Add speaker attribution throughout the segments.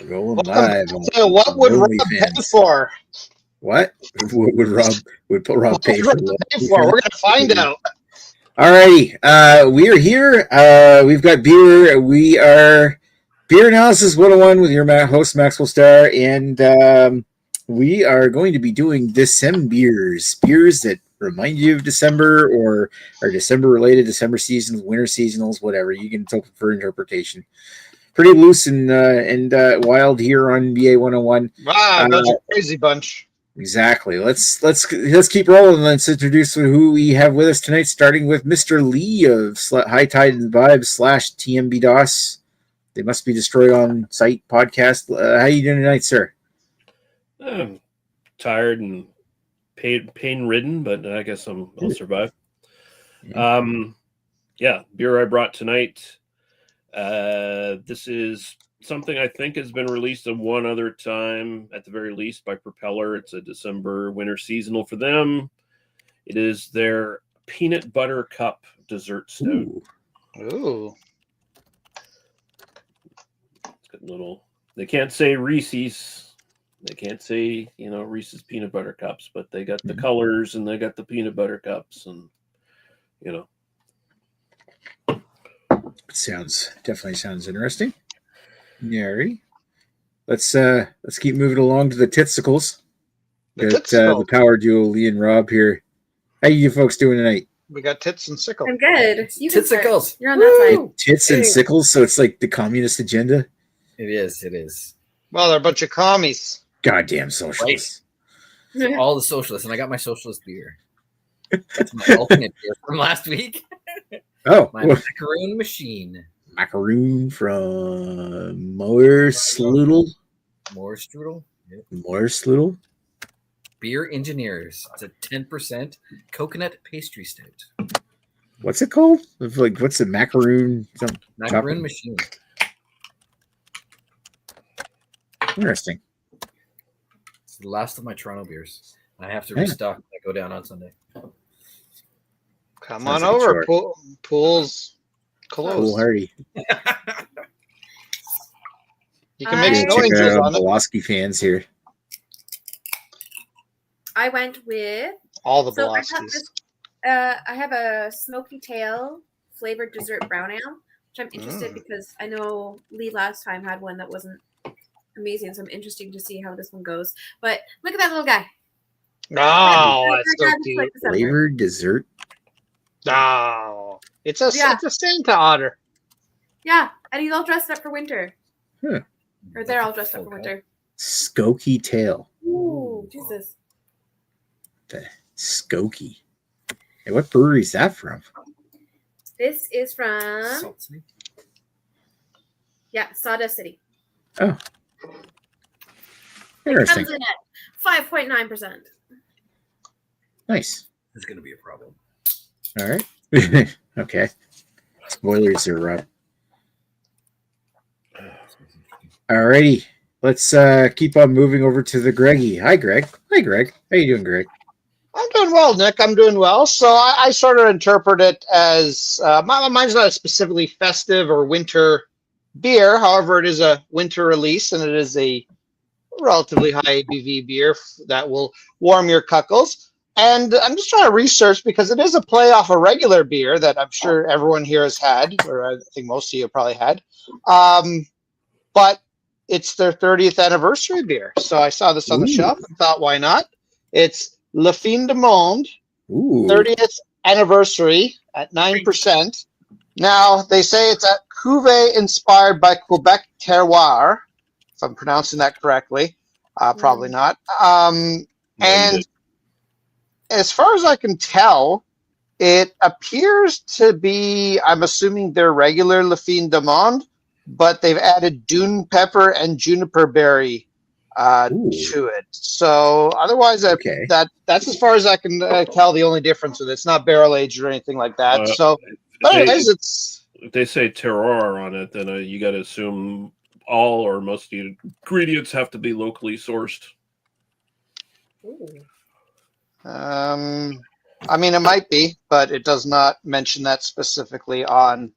Speaker 1: Rolling live.
Speaker 2: What would Rob pay for?
Speaker 1: What would Rob pay for?
Speaker 2: We're gonna find out.
Speaker 1: Alrighty, we are here. We've got beer. We are Beer Analysis 101 with your host Maxwell Starr, and we are going to be doing DecemBEERS, beers that remind you of December or are December related, December seasons, winter seasonals, whatever. You can open for interpretation. Pretty loose and wild here on BA101.
Speaker 2: Wow, that's a crazy bunch.
Speaker 1: Exactly. Let's keep rolling. Let's introduce who we have with us tonight, starting with Mr. Lee of High Tide and Vibes / TMB DOS. They Must Be Destroyed on Site podcast. How you doing tonight, sir?
Speaker 3: I'm tired and pain-ridden, but I guess I'll survive. Beer I brought tonight. This is something I think has been released one other time, at the very least, by Propeller. It's a December winter seasonal for them. It is their peanut butter cup dessert stout.
Speaker 2: Ooh.
Speaker 3: It's got they can't say Reese's. They can't say, Reese's peanut butter cups, but they got the colors and they got the peanut butter cups and,
Speaker 1: Definitely sounds interesting. Yeah, let's keep moving along to the Titsicles. The power duo, Lee and Rob here. How you folks doing tonight?
Speaker 2: We got Tits and Sickle.
Speaker 4: I'm good.
Speaker 5: Titsicles.
Speaker 4: You're on that side.
Speaker 1: Tits and sickles, so it's like the communist agenda.
Speaker 5: It is.
Speaker 2: Well, they're a bunch of commies.
Speaker 1: Goddamn socialists.
Speaker 5: Right. So all the socialists, and I got my socialist beer. That's my alternate beer from last week.
Speaker 1: Oh,
Speaker 5: my macaroon machine.
Speaker 1: Macaroon from Moerslutl.
Speaker 5: Yep.
Speaker 1: Moerslutl.
Speaker 5: Beer Engineers. It's a 10% coconut pastry stout.
Speaker 1: What's it called? What's the macaroon?
Speaker 5: Macaroon machine.
Speaker 1: Interesting.
Speaker 5: It's the last of my Toronto beers. I have to restock when I go down on Sunday.
Speaker 2: Come on over. Pool's closed.
Speaker 1: Foolhardy.
Speaker 2: You can make noises on it.
Speaker 1: Pulaski fans here.
Speaker 4: I went with
Speaker 2: all the Pulaskis.
Speaker 4: I have a smoky tail flavored dessert brown ale, which I'm interested because I know Lee last time had one that wasn't amazing, so I'm interested to see how this one goes. But look at that little guy.
Speaker 2: Oh, that's so cute.
Speaker 1: Flavored dessert.
Speaker 2: Oh, it's a Santa otter.
Speaker 4: Yeah, and he's all dressed up for winter. Or they're all dressed up for winter.
Speaker 1: Skokie tail.
Speaker 4: Ooh, Jesus.
Speaker 1: The Skokie. Hey, what brewery is that from?
Speaker 4: This is from Sawdust City.
Speaker 1: Oh. Interesting.
Speaker 4: It comes in at 5.9%.
Speaker 1: Nice.
Speaker 5: This is going to be a problem.
Speaker 1: All right. Okay. Spoilers here, Rob. All righty. Let's keep on moving over to the Greggy. Hi, Greg. How you doing, Greg?
Speaker 2: I'm doing well, Nick. I'm doing well. So I sort of interpret it as mine's not a specifically festive or winter beer. However, it is a winter release, and it is a relatively high ABV beer that will warm your cuckles. And I'm just trying to research because it is a play off a regular beer that I'm sure everyone here has had, or I think most of you probably had. But it's their 30th anniversary beer. So I saw this on the shelf and thought, why not? It's Le Fin du Monde, 30th anniversary at 9%. Now, they say it's a cuvée inspired by Quebec terroir, if I'm pronouncing that correctly. Probably not. And as far as I can tell, it appears to be, I'm assuming their regular Le Fin du Monde, but they've added dune pepper and juniper berry to it. So otherwise, that's as far as I can tell. The only difference with it. It's not barrel aged or anything like that. But anyways,
Speaker 3: if they say terroir on it, then you got to assume all or most of the ingredients have to be locally sourced.
Speaker 2: I mean, it might be, but it does not mention that specifically on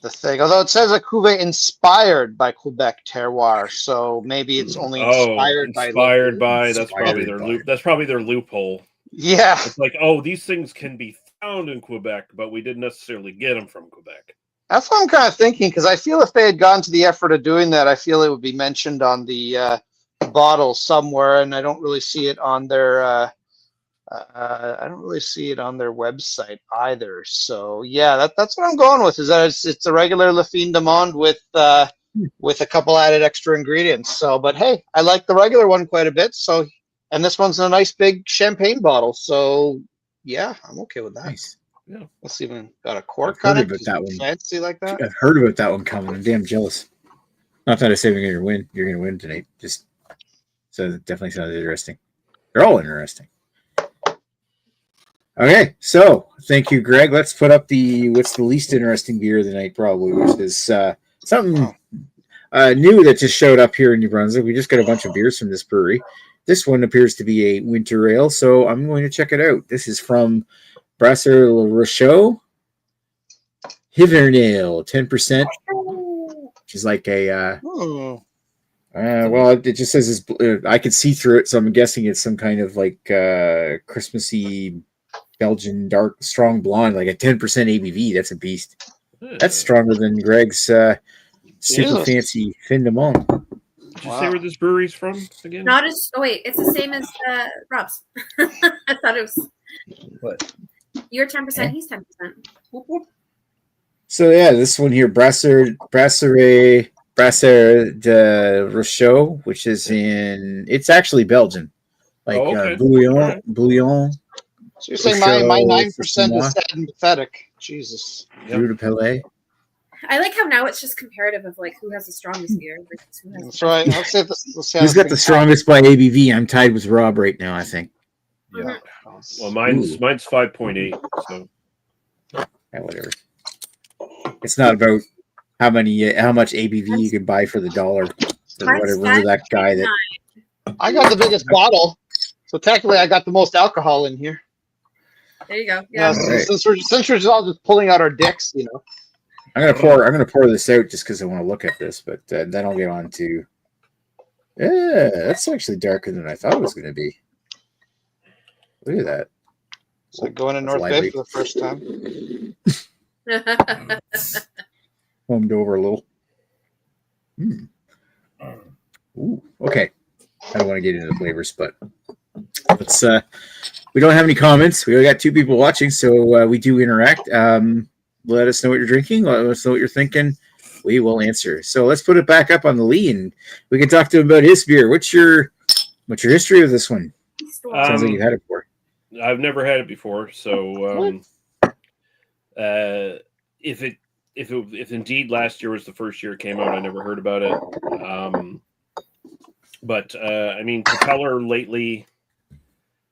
Speaker 2: the thing. Although it says a cuvee inspired by Quebec terroir, so maybe it's only inspired by.
Speaker 3: That's probably their loop. That's probably their loophole.
Speaker 2: Yeah,
Speaker 3: it's like, oh, these things can be found in Quebec, but we didn't necessarily get them from Quebec.
Speaker 2: That's what I'm kind of thinking, because I feel if they had gone to the effort of doing that, I feel it would be mentioned on the bottle somewhere, and I don't really see it on their. I don't really see it on their website either. So yeah, that's what I'm going with. Is that it's a regular Le Fin de Monde with a couple added extra ingredients. So, but hey, I like the regular one quite a bit. So, and this one's in a nice big champagne bottle. So yeah, I'm okay with that.
Speaker 1: Nice.
Speaker 3: Yeah.
Speaker 2: Let's even got a cork
Speaker 1: I've
Speaker 2: on
Speaker 1: heard
Speaker 2: it.
Speaker 1: about that one.
Speaker 2: Fancy like that.
Speaker 1: I've heard about that one coming. I'm damn jealous. Not that I say you're going to win tonight. Just so it definitely sounds interesting. They're all interesting. Okay, so thank you, Greg. Let's put up what's the least interesting beer of the night, probably, which is something new that just showed up here in New Brunswick. We just got a bunch of beers from this brewery. This one appears to be a winter ale, so I'm going to check it out. This is from Brasser Rochot Hivernale, 10%, which is like a well, it just says I could see through it, so I'm guessing it's some kind of like Christmassy Belgian dark strong blonde, like a 10% ABV. That's a beast. That's stronger than Greg's super fancy Fin de Monde.
Speaker 3: Did you say where this brewery's from again?
Speaker 4: Not as. Oh wait, it's the same as Rob's. I thought it was.
Speaker 5: What?
Speaker 4: You're 10%. He's 10%.
Speaker 1: So yeah, this one here, Brasser de Rochot, which is it's actually Belgian, like Bouillon.
Speaker 2: So you're saying my 9% is sad and pathetic. Jesus.
Speaker 1: Brew de Palais.
Speaker 4: I like how now it's just comparative of like who has the strongest beer.
Speaker 2: That's right. Let's see
Speaker 1: Who's got the strongest by ABV? I'm tied with Rob right now, I think.
Speaker 3: Yeah. Well, mine's 5.8. So
Speaker 1: yeah, whatever. It's not about how much ABV you can buy for the dollar. Or whatever that guy that.
Speaker 2: I got the biggest bottle, so technically I got the most alcohol in here.
Speaker 4: There you go. Yeah.
Speaker 2: Right. Since we're all just pulling out our dicks, you know.
Speaker 1: I'm gonna pour this out just because I want to look at this, but then I'll get on to. Yeah, that's actually darker than I thought it was gonna be. Look at that.
Speaker 2: It's like going to North Bay for the first time.
Speaker 1: Foamed over a little. Ooh, okay. I don't want to get into the flavors, but let's. We don't have any comments. We only got 2 people watching, so we do interact. Let us know what you're drinking. Let us know what you're thinking. We will answer. So let's put it back up on the Lee, and we can talk to him about his beer. What's your history of this one? Sounds like you've had it before.
Speaker 3: I've never had it before, so if indeed last year was the first year it came out, I never heard about it. But I mean, Propeller lately,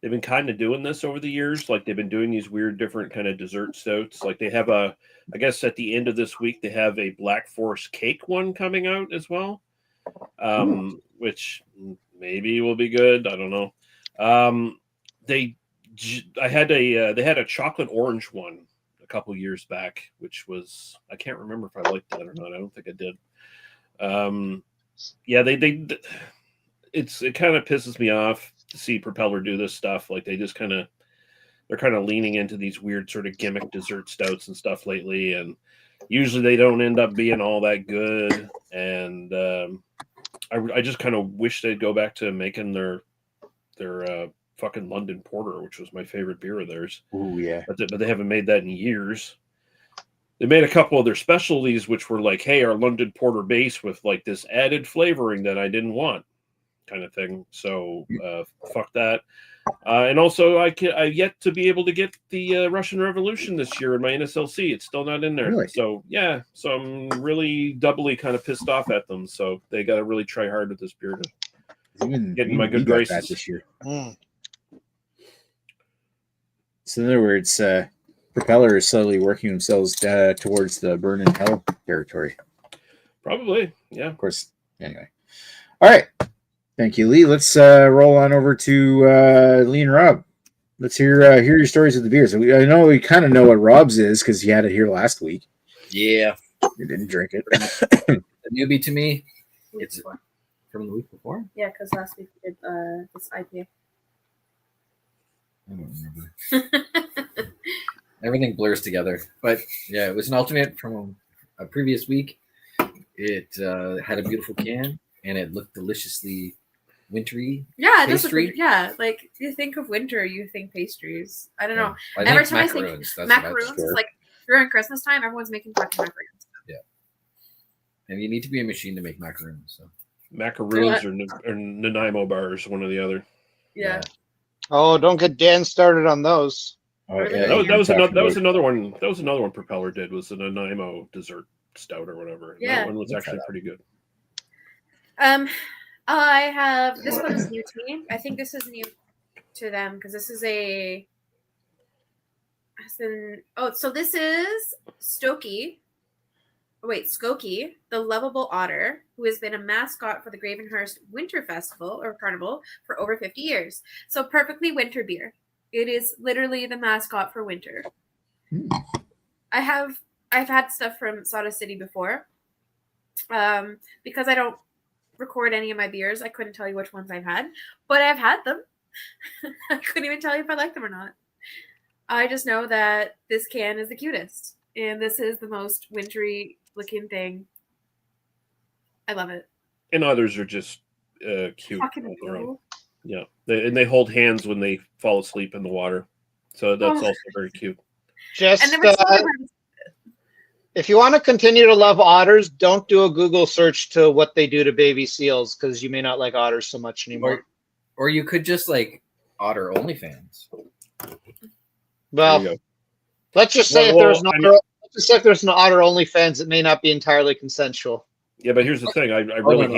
Speaker 3: they've been kind of doing this over the years. Like they've been doing these weird, different kind of dessert stouts. Like they have I guess at the end of this week, they have a Black Forest cake one coming out as well, which maybe will be good. I don't know. They had a chocolate orange one a couple years back, which was, I can't remember if I liked that or not. I don't think I did. Yeah, it kind of pisses me off to see Propeller do this stuff. Like they're kind of leaning into these weird sort of gimmick dessert stouts and stuff lately, and usually they don't end up being all that good. And I just kind of wish they'd go back to making their fucking London Porter, which was my favorite beer of theirs.
Speaker 1: Oh yeah,
Speaker 3: but they haven't made that in years. They made a couple of their specialties, which were like, hey, our London Porter base with like this added flavoring that I didn't want, kind of thing. So fuck that. And also, I've yet to be able to get the Russian Revolution this year in my NSLC. It's still not in there.
Speaker 1: Really?
Speaker 3: So yeah, so I'm really doubly kind of pissed off at them. So they got to really try hard with this beer to get in my good graces
Speaker 1: this year. So in other words, Propeller is slowly working themselves towards the burn in hell territory.
Speaker 3: Probably, yeah.
Speaker 1: Of course. Anyway, all right. Thank you, Lee. Let's roll on over to Lee and Rob. Let's hear your stories of the beers. I know we kind of know what Rob's is because he had it here last week.
Speaker 5: Yeah.
Speaker 1: You didn't drink it.
Speaker 5: A newbie to me.
Speaker 4: Week
Speaker 5: It's
Speaker 4: before.
Speaker 5: from the week before.
Speaker 4: Yeah, because last week we did this IPA.
Speaker 5: I don't remember. Everything blurs together. But yeah, it was an alternate from a previous week. It had a beautiful can and it looked deliciously wintry.
Speaker 4: Yeah, it does look
Speaker 5: Pastry?
Speaker 4: good. Yeah, like you think of winter, you think pastries. I don't know.
Speaker 5: I
Speaker 4: Every
Speaker 5: think
Speaker 4: time I think
Speaker 5: macaroons. That's what I'd
Speaker 4: Macaroons
Speaker 5: score.
Speaker 4: is like during Christmas time, everyone's making fucking macaroons.
Speaker 5: And you need to be a machine to make macaroons. So
Speaker 3: Macaroons or Nanaimo bars, one or the other.
Speaker 4: Yeah.
Speaker 2: Oh, don't get Dan started on those.
Speaker 1: Oh,
Speaker 4: Really?
Speaker 1: yeah,
Speaker 3: That was
Speaker 1: you're
Speaker 3: another.
Speaker 1: talking
Speaker 3: That was
Speaker 1: about-
Speaker 3: another one. That was another one. Propeller did was the Nanaimo dessert stout or whatever.
Speaker 4: Yeah.
Speaker 3: That one was
Speaker 5: Let's
Speaker 3: actually
Speaker 5: try that.
Speaker 3: pretty good.
Speaker 4: I have this one is new to me. I think this is new to them because this is a. So this is Skokie, the lovable otter, who has been a mascot for the Gravenhurst Winter Festival or Carnival for over 50 years. So perfectly winter beer. It is literally the mascot for winter. I've had stuff from Soda City before. Because I don't record any of my beers, I couldn't tell you which ones I've had, but I've had them. I couldn't even tell you if I like them or not. I just know that this can is the cutest, and this is the most wintry looking thing. I love it.
Speaker 3: And others are just cute
Speaker 4: Fucking
Speaker 3: on their own.
Speaker 4: adorable.
Speaker 3: Yeah, they hold hands when they fall asleep in the water, so that's
Speaker 4: Oh.
Speaker 3: also very cute.
Speaker 2: Just
Speaker 4: And there were
Speaker 2: if you want to continue to love otters, don't do a Google search to what they do to baby seals because you may not like otters so much anymore.
Speaker 5: or you could just like Otter OnlyFans.
Speaker 2: Well,
Speaker 3: There you go.
Speaker 2: let's just say
Speaker 3: Well,
Speaker 2: if there's
Speaker 3: I
Speaker 2: an otter, let's just say if there's an otter OnlyFans, it may not be entirely consensual.
Speaker 3: Yeah, but here's the thing: I really
Speaker 5: no.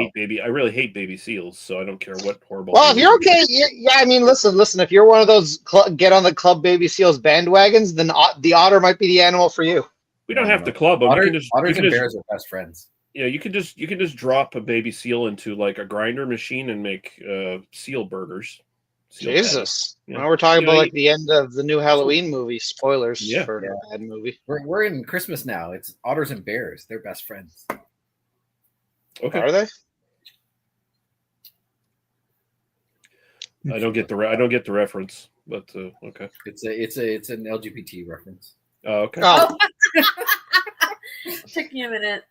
Speaker 3: hate baby seals, so I don't care what horrible.
Speaker 2: Well, if
Speaker 3: thing
Speaker 2: you're
Speaker 3: they do.
Speaker 2: okay, yeah, I mean, listen. If you're one of those get on the Club Baby Seals bandwagons, then the otter might be the animal for you.
Speaker 3: we don't have to club them.
Speaker 5: Otters
Speaker 3: You can just,
Speaker 5: and
Speaker 3: you can just,
Speaker 5: bears are best friends.
Speaker 3: yeah, you can just drop a baby seal into like a grinder machine and make seal burgers. Seal patties.
Speaker 2: Jesus.
Speaker 3: Yeah.
Speaker 2: Well, we're talking
Speaker 3: You know,
Speaker 2: about like the end of the new Halloween movie. Spoilers
Speaker 3: Yeah.
Speaker 2: for a bad movie.
Speaker 5: We're in Christmas now. It's otters and bears. They're best friends.
Speaker 3: Okay,
Speaker 2: Are they?
Speaker 3: I don't get the reference, but okay.
Speaker 5: It's an LGBT reference.
Speaker 3: Okay.
Speaker 2: Oh,
Speaker 4: Took me a minute.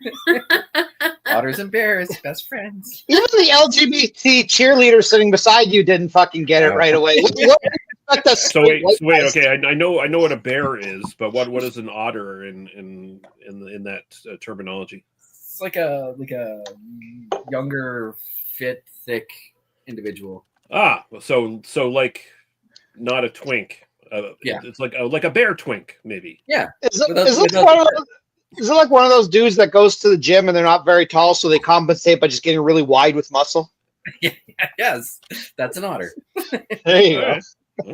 Speaker 5: Otters and bears, best friends.
Speaker 2: even the LGBT cheerleader sitting beside you didn't fucking get it right away. What do you expect us
Speaker 3: So wait,
Speaker 2: white guys
Speaker 3: okay. I know what a bear is, but what is an otter in that terminology?
Speaker 5: It's like a younger, fit, thick individual.
Speaker 3: Ah, so like not a twink.
Speaker 5: Yeah.
Speaker 3: It's like a bear twink, maybe.
Speaker 5: Yeah.
Speaker 2: Is it,
Speaker 5: Without-
Speaker 2: is, it
Speaker 5: without
Speaker 2: one of
Speaker 5: the-
Speaker 2: those, is it like one of those dudes that goes to the gym and they're not very tall, so they compensate by just getting really wide with muscle?
Speaker 5: Yes, that's an otter.
Speaker 2: There you
Speaker 3: All
Speaker 2: go.
Speaker 3: right.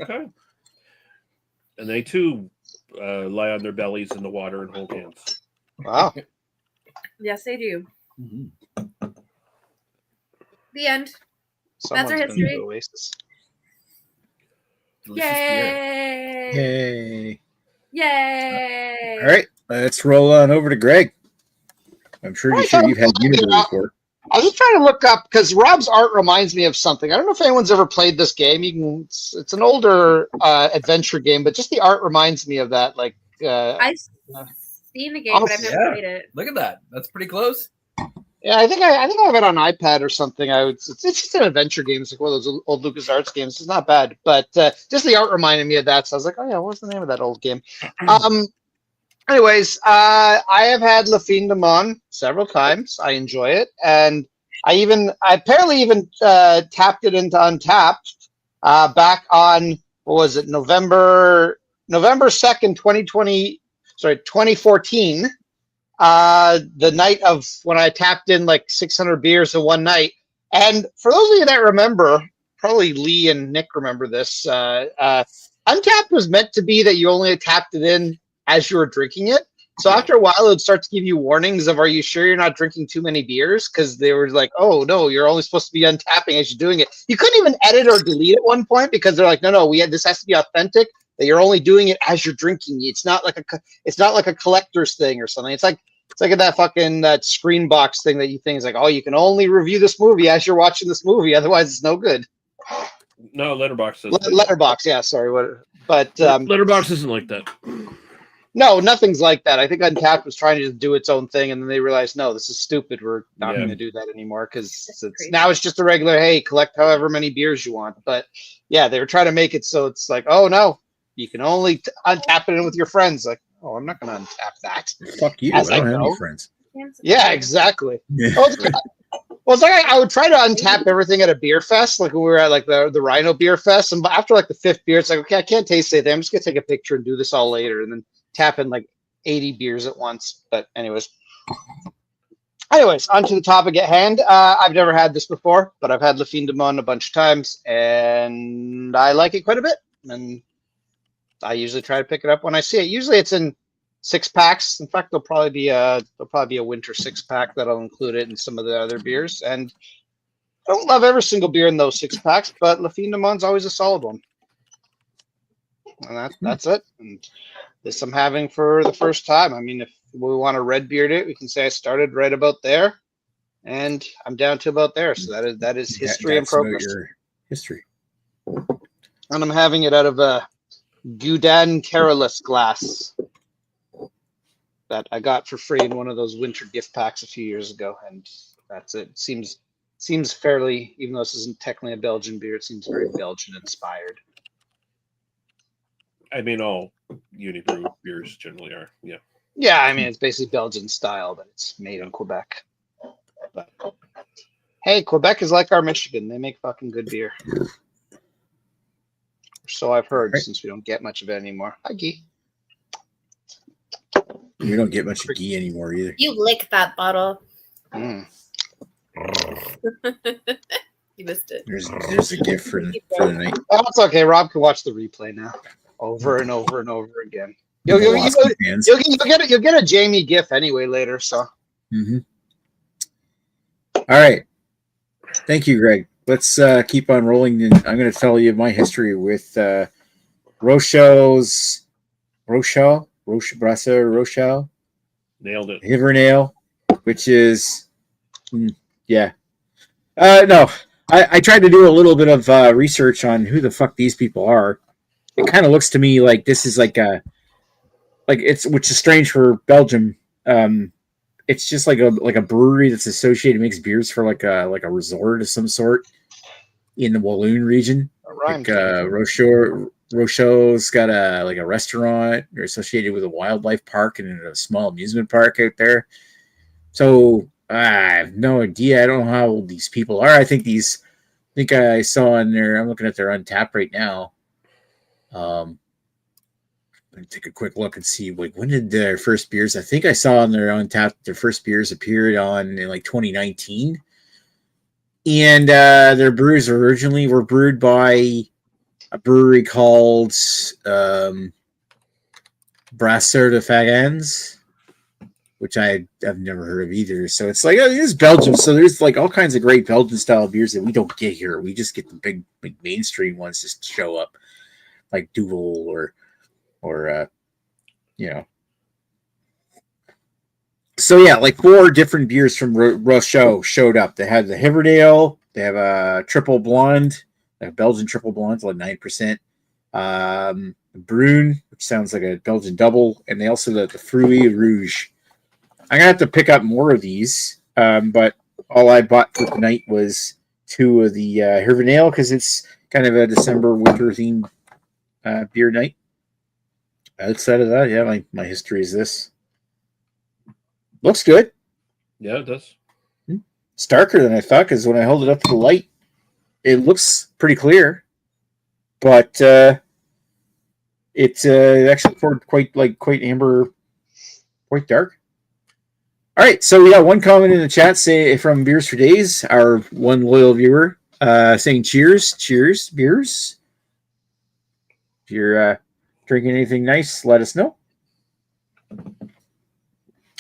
Speaker 3: Okay. And they too lie on their bellies in the water and hold hands.
Speaker 2: Wow.
Speaker 4: Yes, they do.
Speaker 5: Mhm.
Speaker 4: The end.
Speaker 2: Someone's
Speaker 4: our
Speaker 2: been
Speaker 4: history.
Speaker 2: to Oasis.
Speaker 5: Delicious beer.
Speaker 4: Yay!
Speaker 1: Yay.
Speaker 4: Yay!
Speaker 1: All right, let's roll on over to Greg. I'm pretty sure you've had Unity before.
Speaker 2: I was just trying to look up because Rob's art reminds me of something. I don't know if anyone's ever played this game. It's an older adventure game, but just the art reminds me of that. Like,
Speaker 4: I've seen the game, but I've never
Speaker 5: Yeah.
Speaker 4: played it.
Speaker 5: Look at that. That's pretty close.
Speaker 2: yeah, I think I have it on iPad or something. It's just an adventure game. It's like one of those old LucasArts games. It's not bad, but just the art reminded me of that. So I was like, oh yeah, what's the name of that old game? Anyways, I have had Le Fin de Mon several times. I enjoy it, and I apparently even tapped it into Untapped back on what was it, November 2nd, 2014. The night of when I tapped in like 600 beers in one night. And for those of you that remember, probably Lee and Nick remember this. Untapped was meant to be that you only tapped it in as you were drinking it. So after a while, it would start to give you warnings of, are you sure you're not drinking too many beers? Because they were like, oh, no, you're only supposed to be untapping as you're doing it. You couldn't even edit or delete at one point because they're like, no, this has to be authentic, that you're only doing it as you're drinking. It's not like a collector's thing or something. It's like It's like that screen box thing that you think is like, oh, you can only review this movie as you're watching this movie, otherwise it's no good.
Speaker 3: No, Letterbox doesn't.
Speaker 2: Letterbox, yeah, sorry, what? But
Speaker 3: Letterbox isn't like that.
Speaker 2: no, nothing's like that. I think Untapped was trying to just do its own thing, and then they realized, no, this is stupid. We're not going to do that anymore because now it's just a regular, hey, collect however many beers you want. But yeah, they were trying to make it so it's like, oh no, you can only untap it in with your friends. Like, oh, I'm not going to untap that.
Speaker 1: Fuck you. I don't have any friends.
Speaker 2: Yeah, exactly.
Speaker 1: Yeah.
Speaker 2: Well, it's like I would try to untap everything at a beer fest, like when we were at like the Rhino Beer Fest, and after like the 5th beer, it's like, okay, I can't taste anything. I'm just gonna take a picture and do this all later, and then tap in like 80 beers at once. But anyways, on to the topic at hand. I've never had this before, but I've had Le Fin de Monde a bunch of times, and I like it quite a bit. And I usually try to pick it up when I see it. Usually it's in 6-packs. In fact, there'll probably be a winter 6-pack that'll include it in some of the other beers. And I don't love every single beer in those 6-packs, but Le Fin de Monde's always a solid one. And that's it. And this I'm having for the first time. I mean, if we want to red beard it, we can say I started right about there, and I'm down to about there. So that is history and progress.
Speaker 1: Your history.
Speaker 2: And I'm having it out of a Goudan Carolus glass that I got for free in one of those winter gift packs a few years ago, and that's it. Seems fairly, even though this isn't technically a Belgian beer, it seems very Belgian inspired.
Speaker 3: I mean, all Unibrew beers generally are. Yeah.
Speaker 2: Yeah, I mean, it's basically Belgian style, but it's made in Quebec. But hey, Quebec is like our Michigan. They make fucking good beer. So I've heard, since we don't get much of it anymore. Hi, Guy.
Speaker 1: We don't get much of ghee anymore either.
Speaker 4: You lick that bottle.
Speaker 2: Mm.
Speaker 4: You missed it.
Speaker 1: There's a gift for the night.
Speaker 2: Oh, it's okay. Rob can watch the replay now, over and over and over again. You'll get a Jamie GIF anyway later. So.
Speaker 1: Mm-hmm. All right. Thank you, Greg. Let's keep on rolling. And I'm going to tell you my history with Rochelle,
Speaker 3: Nailed it.
Speaker 1: Hivernale, which is, yeah. No, I tried to do a little bit of research on who the fuck these people are. It kind of looks to me like this is which is strange for Belgium. It's just like a brewery that's associated, makes beers for like a resort of some sort in the Walloon region. Like Rochelle's got a restaurant. They're associated with a wildlife park and a small amusement park out there. So I have no idea. I don't know how old these people are. I think I saw on there. I'm looking at their Untapped right now. I'm gonna take a quick look and see when did their first beers. I think I saw on their Untapped their first beers appeared in like 2019, and their brews originally were brewed by a brewery called Brasseur de Fagans, which I have never heard of either. So it's like, it is Belgium. So there's like all kinds of great Belgian style beers that we don't get here. We just get the big mainstream ones just show up, like Duvel or So yeah, like 4 different beers from Rochelle showed up. They had the Hiverdale. They have a triple blonde, a Belgian triple blonde, like 9%. Brune, which sounds like a Belgian double, and they also the Fruit Rouge. I'm gonna have to pick up more of these, but all I bought for tonight was 2 of the Hivernale because it's kind of a December winter themed beer night. Outside of that, yeah, my history is this. Looks good.
Speaker 3: Yeah, it does.
Speaker 1: It's darker than I thought because when I held it up to the light, it looks pretty clear, but it's actually poured quite amber, quite dark. All right, so we got one comment in the chat from Beers for Days, our one loyal viewer, saying cheers, beers. If you're drinking anything nice, let us know.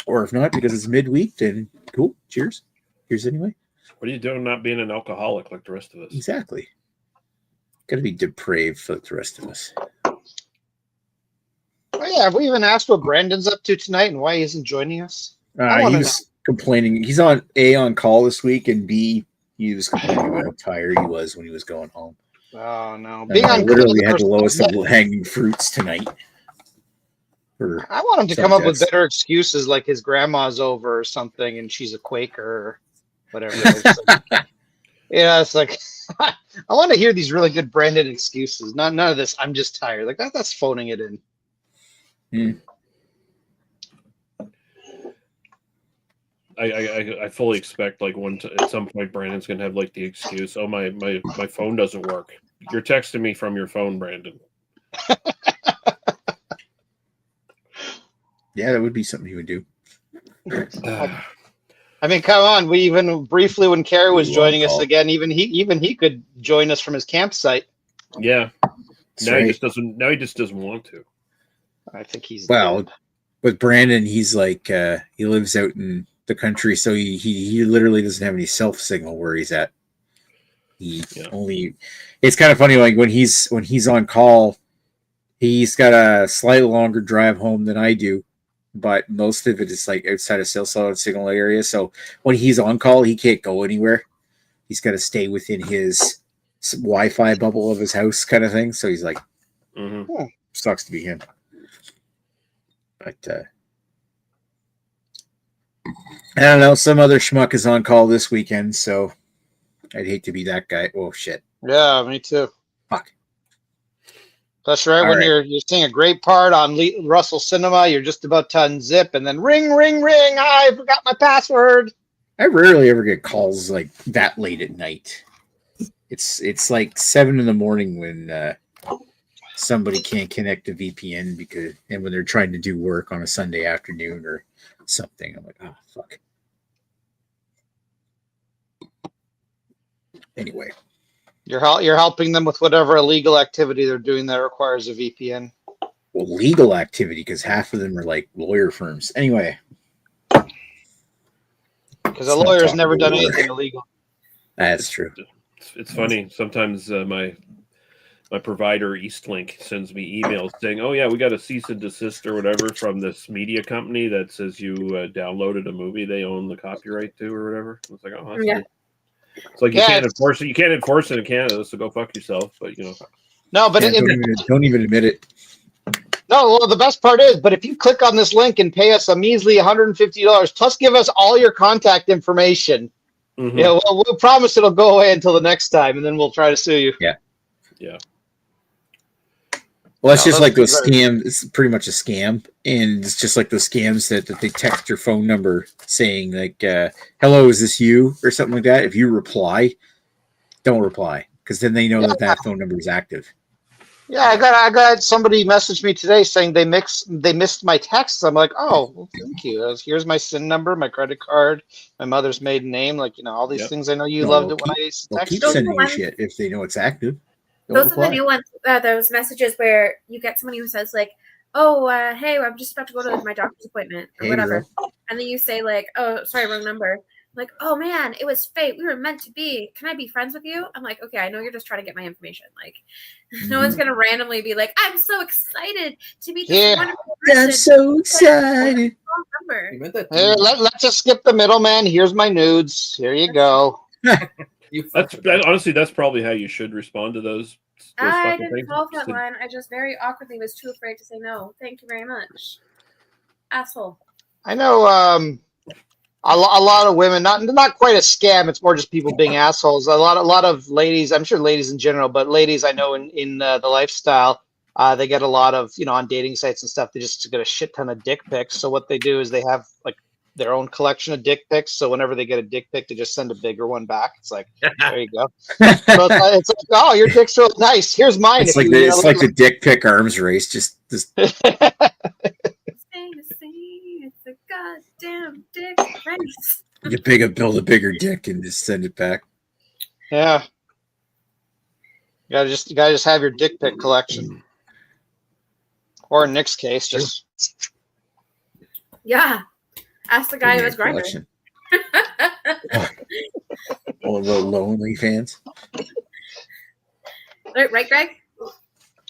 Speaker 1: Or if not, because it's midweek, then cool. Cheers. Cheers anyway.
Speaker 3: What are you doing not being an alcoholic like the rest of us?
Speaker 1: Exactly. Got to be depraved like the rest of us.
Speaker 2: Oh, yeah, have we even asked what Brandon's up to tonight and why he isn't joining us?
Speaker 1: He was complaining. He's on call this week, and B, he was complaining about how tired he was when he was going home.
Speaker 2: Oh no!
Speaker 1: Being on literally had the lowest of hanging fruits tonight.
Speaker 2: I want him to come up with better excuses, like his grandma's over or something, and she's a Quaker or whatever. It's like I want to hear these really good branded excuses. None of this. I'm just tired. Like that's phoning it in.
Speaker 3: I fully expect like at some point Brandon's gonna have like the excuse, oh my phone doesn't work. You're texting me from your phone, Brandon.
Speaker 1: Yeah, that would be something he would do.
Speaker 2: I mean, come on. We even briefly, when Carrie was joining us again, even he could join us from his campsite.
Speaker 3: Yeah. Now he just doesn't want to.
Speaker 2: I think he's
Speaker 1: dead. With Brandon, he's like he lives out in the country, so he literally doesn't have any cell signal where he's at. It's kind of funny, like when he's on call, he's got a slightly longer drive home than I do, but most of it is like outside of cell signal area. So when he's on call, he can't go anywhere. He's got to stay within his Wi-Fi bubble of his house, kind of thing. So he's like, sucks to be him. But I don't know. Some other schmuck is on call this weekend, so I'd hate to be that guy. Oh shit.
Speaker 2: Yeah, me too.
Speaker 1: Fuck.
Speaker 2: That's right. When you're seeing a great part on Russell Cinema, you're just about to unzip, and then ring, ring, ring. I forgot my password.
Speaker 1: I rarely ever get calls like that late at night. It's like 7 a.m. when somebody can't connect to VPN and when they're trying to do work on a Sunday afternoon or something. I'm like, oh fuck. Anyway.
Speaker 2: You're helping them with whatever illegal activity they're doing that requires a VPN.
Speaker 1: Well, legal activity, because half of them are like lawyer firms. Anyway.
Speaker 2: Because a lawyer's never done anything illegal.
Speaker 1: That's true.
Speaker 3: It's funny. Sometimes my provider, Eastlink, sends me emails saying, oh, yeah, we got a cease and desist or whatever from this media company that says you downloaded a movie they own the copyright to or whatever. It's like, oh, that's cool. It's like you can't enforce it. You can't enforce it in Canada, so go fuck yourself. But
Speaker 2: no, but
Speaker 1: don't even admit it.
Speaker 2: No, well, the best part is, but if you click on this link and pay us a measly $150 plus give us all your contact information, we'll promise it'll go away until the next time, and then we'll try to sue you.
Speaker 3: Yeah.
Speaker 1: Well, that's just like those scams. It's pretty much a scam, and it's just like those scams that they text your phone number saying like, "Hello, is this you?" or something like that. If you reply, don't reply, because then they know that phone number is active.
Speaker 2: Yeah, I got somebody messaged me today saying they missed my texts. I'm like, oh, well, thank you. Here's my SIN number, my credit card, my mother's maiden name, like all these things. I know you loved it when I used to text you.
Speaker 1: Keep sending you shit if they know it's active.
Speaker 4: Those are the new ones. Those messages where you get somebody who says like, "Oh, hey, I'm just about to go to my doctor's appointment or whatever," and then you say like, "Oh, sorry, wrong number." I'm like, "Oh man, it was fate. We were meant to be. Can I be friends with you?" I'm like, "Okay, I know you're just trying to get my information. Like, no one's gonna randomly be like, I'm so excited to meet this wonderful person.
Speaker 1: I'm so excited."
Speaker 2: Hey, let's just skip the middleman. Here's my nudes. Here you go.
Speaker 3: Honestly, that's probably how you should respond to those
Speaker 4: I didn't fall for that line. I just very awkwardly was too afraid to say no. Thank you very much. Asshole.
Speaker 2: I know a lot of women, not quite a scam. It's more just people being assholes. A lot of ladies, I'm sure ladies in general, but ladies I know in the lifestyle, they get a lot of, on dating sites and stuff. They just get a shit ton of dick pics. So what they do is they have like their own collection of dick pics. So whenever they get a dick pic, they just send a bigger one back. It's like, there you go. So it's like, oh, your dick's real nice. Here's mine.
Speaker 1: It's like the dick pic arms race. Just
Speaker 4: It's a goddamn dick race.
Speaker 1: You build a bigger dick and just send it back.
Speaker 2: Yeah. You gotta just have your dick pic collection. Or in Nick's case, just
Speaker 4: ask the guy who has Grindr.
Speaker 1: All the lonely fans.
Speaker 4: Right, Greg?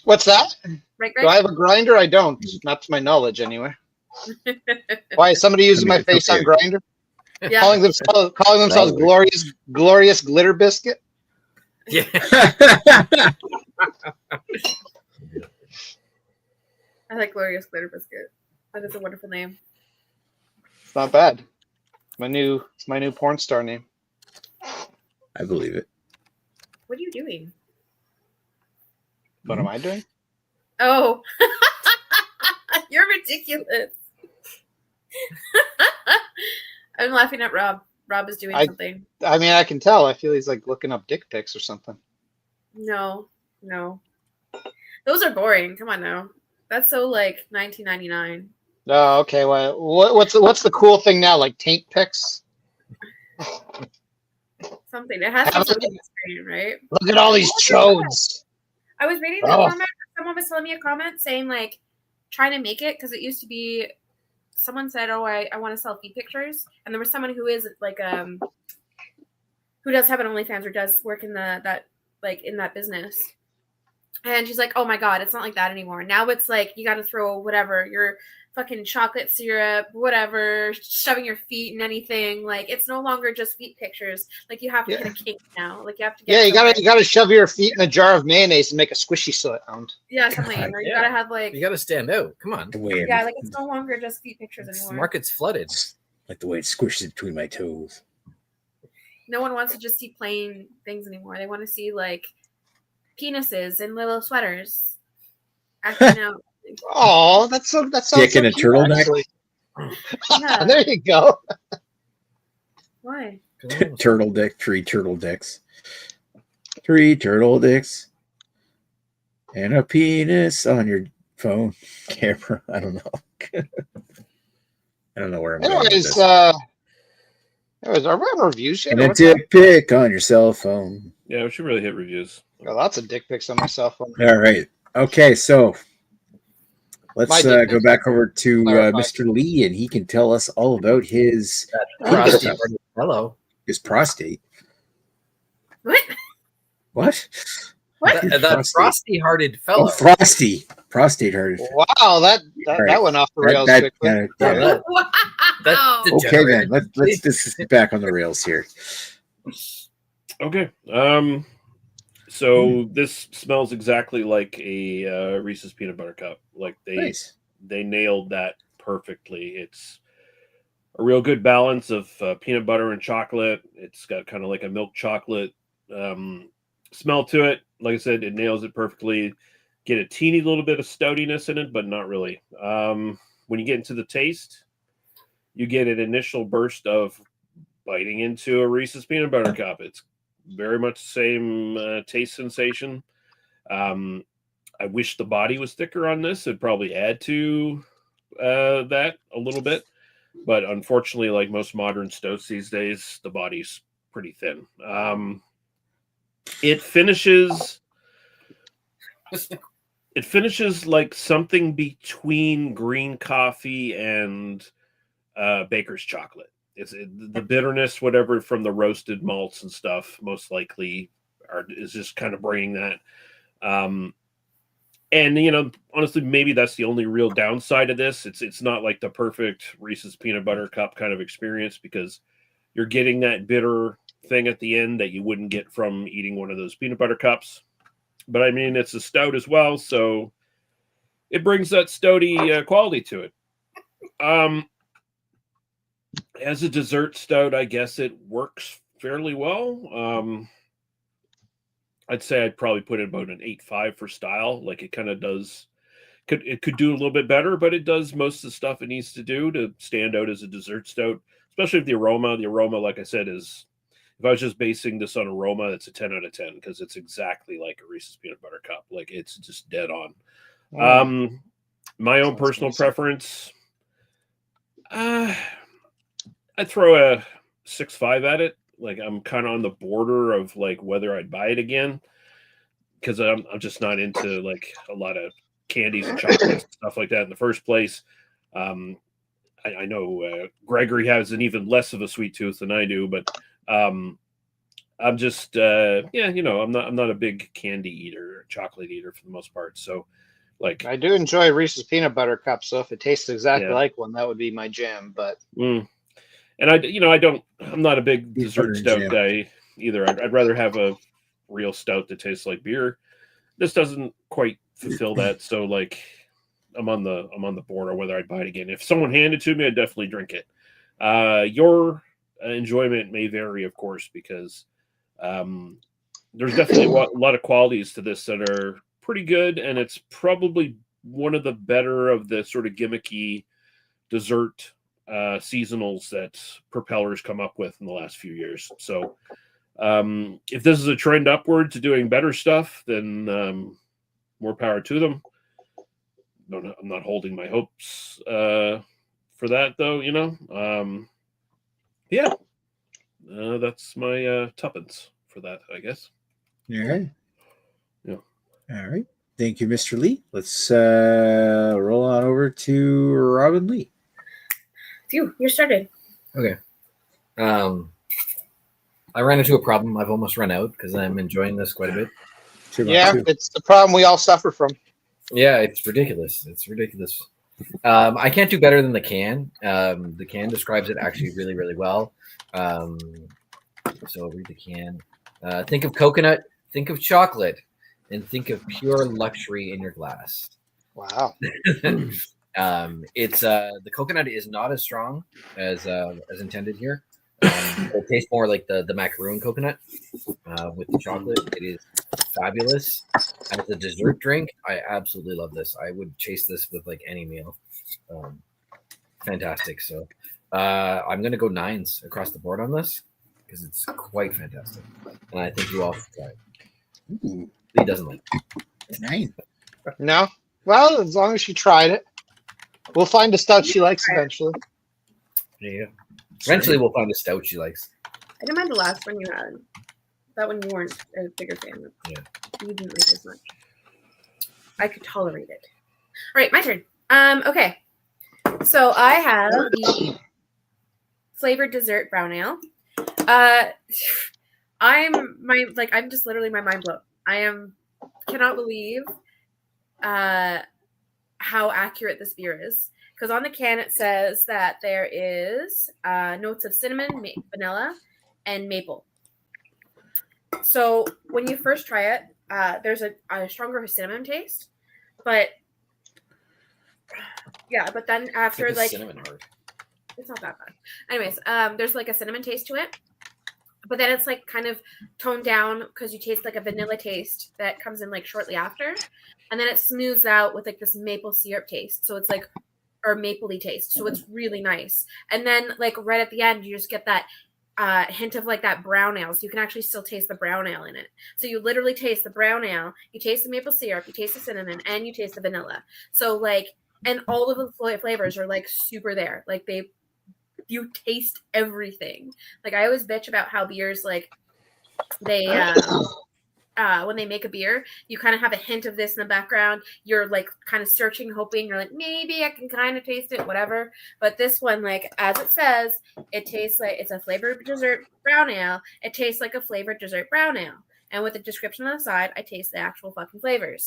Speaker 2: What's that?
Speaker 4: Right, Greg?
Speaker 2: Do I have a grinder? I don't. Not to my knowledge, anyway. Why is somebody using
Speaker 1: I
Speaker 2: my
Speaker 1: mean,
Speaker 2: face
Speaker 1: okay.
Speaker 2: on Grindr?
Speaker 4: Yeah.
Speaker 2: Calling themselves
Speaker 1: Probably.
Speaker 2: glorious glitter biscuit.
Speaker 5: Yeah.
Speaker 4: I like Glorious Glitter Biscuit. That is a wonderful name.
Speaker 2: It's not bad. It's my new porn star name.
Speaker 1: I believe it.
Speaker 4: What are you doing?
Speaker 2: What am I doing?
Speaker 4: Oh, you're ridiculous. I'm laughing at Rob. Rob is doing something.
Speaker 2: I mean, I can tell. I feel he's like looking up dick pics or something.
Speaker 4: No. Those are boring. Come on now. That's so like 1999.
Speaker 2: Oh, okay. Well, what's the cool thing now? Like taint pics?
Speaker 4: Something. It has to be something extreme, right?
Speaker 2: Look at all these chodes.
Speaker 4: I was reading a comment. Someone was telling me a comment saying like trying to make it because it used to be. Someone said, "Oh, I want to sell feet pictures," and there was someone who is like who does have an OnlyFans or does work in that business, and she's like, "Oh my god, it's not like that anymore. Now it's like you got to throw whatever your fucking chocolate syrup, whatever, shoving your feet in anything. Like it's no longer just feet pictures. Like you have to hit a kink now. Like you have to get
Speaker 2: you gotta shove your feet in a jar of mayonnaise and make a squishy sound.
Speaker 4: Yeah, something. Or you gotta have like
Speaker 5: you gotta stand out. Come on.
Speaker 4: Yeah, like it's no longer just feet pictures anymore.
Speaker 5: The market's flooded.
Speaker 1: Like the way it squishes between my toes.
Speaker 4: No one wants to just see plain things anymore. They want to see like penises and little sweaters acting out.
Speaker 2: Oh, that sounds
Speaker 1: Dick in a turtleneck.
Speaker 4: Yeah.
Speaker 2: There you go.
Speaker 4: Why?
Speaker 1: Turtle dick, 3 turtle dicks. 3 turtle dicks. And a penis on your phone camera. I don't know. I don't know where I'm going with this.
Speaker 2: Anyways, are we on reviews yet?
Speaker 1: And a dick pic on your cell phone.
Speaker 3: Yeah, we should really hit reviews.
Speaker 2: Got lots of dick pics on my cell phone.
Speaker 1: All right. Okay, so let's go back over to Mr. Lee, and he can tell us all about his
Speaker 5: Prostate. Hello.
Speaker 1: His prostate.
Speaker 4: What?
Speaker 1: What?
Speaker 4: What?
Speaker 5: That frosty-hearted fellow.
Speaker 1: Oh, Frosty. Prostate-hearted.
Speaker 2: Wow, that went off the rails quickly.
Speaker 1: Okay, then. Let's just get back on the rails here.
Speaker 3: Okay. So this smells exactly like a Reese's peanut butter cup. Like they nailed that perfectly. It's a real good balance of peanut butter and chocolate. It's got kind of like a milk chocolate smell to it. Like I said, it nails it perfectly. Get a teeny little bit of stoutiness in it, but not really. When you get into the taste, you get an initial burst of biting into a Reese's peanut butter cup. It's very much the same taste sensation. I wish the body was thicker on this. It'd probably add to that a little bit. But unfortunately, like most modern stouts these days, the body's pretty thin. It finishes like something between green coffee and baker's chocolate. It's the bitterness, whatever, from the roasted malts and stuff, most likely is just kind of bringing that. And honestly, maybe that's the only real downside of this. It's not like the perfect Reese's peanut butter cup kind of experience, because you're getting that bitter thing at the end that you wouldn't get from eating one of those peanut butter cups. But I mean, it's a stout as well, so it brings that stouty quality to it. As a dessert stout, I guess it works fairly well. I'd say I'd probably put it about an 8.5 for style. Like it kind of does. It could do a little bit better, but it does most of the stuff it needs to do to stand out as a dessert stout, especially with the aroma. The aroma, like I said, is, if I was just basing this on aroma, it's a 10 out of 10 because it's exactly like a Reese's peanut butter cup. Like it's just dead on. My own personal preference, I'd throw a 6.5 at it. Like I'm kind of on the border of like whether I'd buy it again, because I'm just not into like a lot of candies and chocolates and stuff like that in the first place. I know Gregory has an even less of a sweet tooth than I do, but I'm just I'm not a big candy eater or chocolate eater for the most part. So Like,
Speaker 2: I do enjoy Reese's peanut butter cups, so if it tastes exactly
Speaker 3: Yeah.
Speaker 2: like one, that would be my jam. But
Speaker 3: and I'm not a big
Speaker 1: Peanut
Speaker 3: dessert
Speaker 1: butter and
Speaker 3: stout
Speaker 1: jam.
Speaker 3: guy either. I'd rather have a real stout that tastes like beer. This doesn't quite fulfill that. So like, I'm on the board on whether I'd buy it again. If someone handed it to me, I'd definitely drink it. Your enjoyment may vary, of course, because there's definitely a lot of qualities to this that are pretty good, and it's probably one of the better of the sort of gimmicky dessert seasonals that Propeller's come up with in the last few years. So if this is a trend upward to doing better stuff, then more power to them. No, I'm not holding my hopes for that, though. That's my tuppence for that, I guess.
Speaker 1: All right.
Speaker 3: Yeah.
Speaker 1: All right. Thank you, Mr. Lee. Let's roll on over to Robin Lee.
Speaker 4: Phew, you're started.
Speaker 5: Okay. I ran into a problem. I've almost run out because I'm enjoying this quite a bit.
Speaker 2: yeah, it's the problem we all suffer from.
Speaker 5: Yeah, it's ridiculous. It's ridiculous. I can't do better than the can. The can describes it actually really, really well. So read the can. Think of coconut, think of chocolate, and think of pure luxury in your glass.
Speaker 2: Wow.
Speaker 5: It's the coconut is not as strong as intended here. It tastes more like the macaroon coconut with the chocolate. It is fabulous as a dessert drink. I absolutely love this. I would chase this with like any meal. Fantastic. So I'm gonna go 9s across the board on this because it's quite fantastic, and I think you all should try it.
Speaker 1: Ooh,
Speaker 5: Lee doesn't like it.
Speaker 1: 9.
Speaker 2: No? Well, as long as she tried it. We'll find a stout she likes eventually.
Speaker 5: Yeah. Eventually, we'll find a stout she likes.
Speaker 4: I didn't mind the last one you had. That one you weren't a bigger fan of.
Speaker 5: Yeah.
Speaker 4: You didn't like it as much. I could tolerate it. All right, my turn. Okay. So I have the flavored dessert brown ale. I'm just literally my mind blown. Cannot believe how accurate this beer is. Because on the can it says that there is notes of cinnamon, vanilla, and maple. So when you first try it, there's a stronger cinnamon taste, but then after like
Speaker 5: cinnamon heart.
Speaker 4: It's not that bad. Anyways, there's like a cinnamon taste to it, but then it's like kind of toned down because you taste like a vanilla taste that comes in like shortly after, and then it smooths out with like this maple syrup taste. So it's like or mapley taste. So it's really nice. And then like right at the end, you just get that hint of like that brown ale. So you can actually still taste the brown ale in it. So you literally taste the brown ale, you taste the maple syrup, you taste the cinnamon, and you taste the vanilla. So like, and all of the flavors are like super there. Like you taste everything. Like I always bitch about how beers like they when they make a beer, you kind of have a hint of this in the background. You're like kind of searching, hoping you're like, maybe I can kind of taste it, whatever. But this one, like, as it says, it tastes like it's a flavored dessert brown ale. It tastes like a flavored dessert brown ale. And with the description on the side, I taste the actual fucking flavors.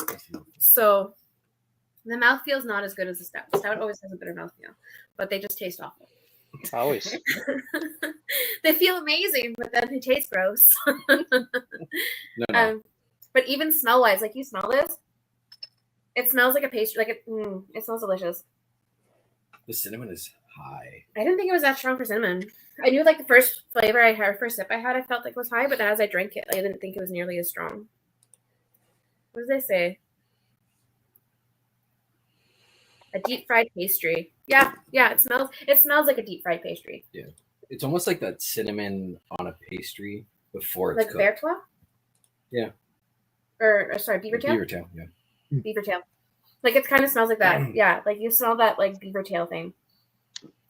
Speaker 4: So the mouthfeel's not as good as the stout. The stout always has a better mouthfeel, but they just taste awful.
Speaker 2: Always.
Speaker 4: They feel amazing, but then they taste gross.
Speaker 5: No.
Speaker 4: But even smell-wise, like you smell this, it smells like a pastry. Like it smells delicious.
Speaker 5: The cinnamon is high.
Speaker 4: I didn't think it was that strong for cinnamon. I knew like the first flavor I had, first sip I had, I felt like was high, but then as I drank it, I didn't think it was nearly as strong. What did they say? A deep fried pastry. Yeah, it smells like a deep fried pastry.
Speaker 5: Yeah. It's almost like that cinnamon on a pastry before it's
Speaker 4: like
Speaker 5: cooked.
Speaker 4: Vertois?
Speaker 5: Yeah.
Speaker 4: Or sorry, beaver tail?
Speaker 5: Beaver tail, yeah.
Speaker 4: Beaver tail. Like it kind of smells like that. Yeah, like you smell that like beaver tail thing.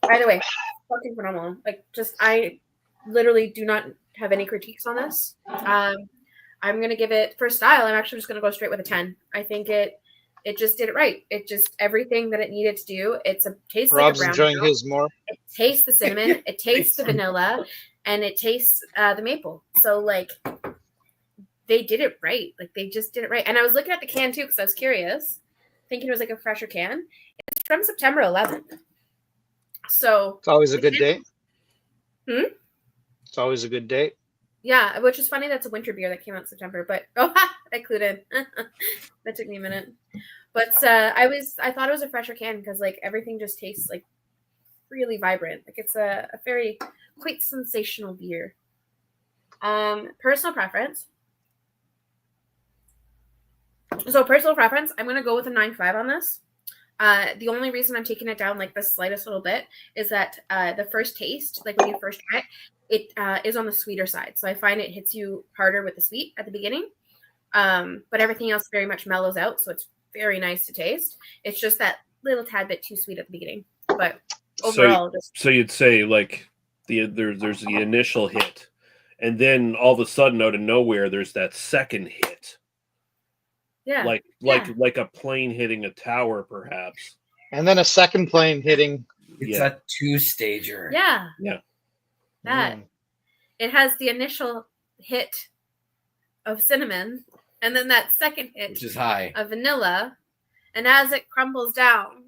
Speaker 4: Either way, fucking phenomenal. Like just I literally do not have any critiques on this. I'm gonna give it for style, I'm actually just gonna go straight with a 10. I think it just did it right. It just everything that it needed to do. It's a tastes
Speaker 2: Rob's
Speaker 4: like a brown
Speaker 2: enjoying
Speaker 4: ale.
Speaker 2: his more.
Speaker 4: It tastes the cinnamon, it tastes the vanilla, and it tastes the maple. So like they did it right. Like they just did it right. And I was looking at the can too because I was curious, thinking it was like a fresher can. It's from September 11th. So
Speaker 2: It's always a good date.
Speaker 4: Hmm?
Speaker 2: It's always a good date.
Speaker 4: Yeah, which is funny. That's a winter beer that came out in September. But I clued in. That took me a minute. But I thought it was a fresher can because like everything just tastes like really vibrant. Like it's a very quite sensational beer. Personal preference. So personal preference, I'm gonna go with a 9.5 on this. The only reason I'm taking it down like the slightest little bit is that the first taste, like when you first try it, it is on the sweeter side. So I find it hits you harder with the sweet at the beginning. But everything else very much mellows out, so it's very nice to taste. It's just that little tad bit too sweet at the beginning. But overall,
Speaker 3: so you'd say like there's the initial hit, and then all of a sudden out of nowhere there's that second hit.
Speaker 4: Yeah.
Speaker 3: Like a plane hitting a tower, perhaps.
Speaker 2: And then a second plane hitting.
Speaker 5: It's a two-stager.
Speaker 4: Yeah.
Speaker 3: Yeah.
Speaker 4: That. It has the initial hit of cinnamon, and then that second hit,
Speaker 5: which is high,
Speaker 4: of vanilla. And as it crumbles down,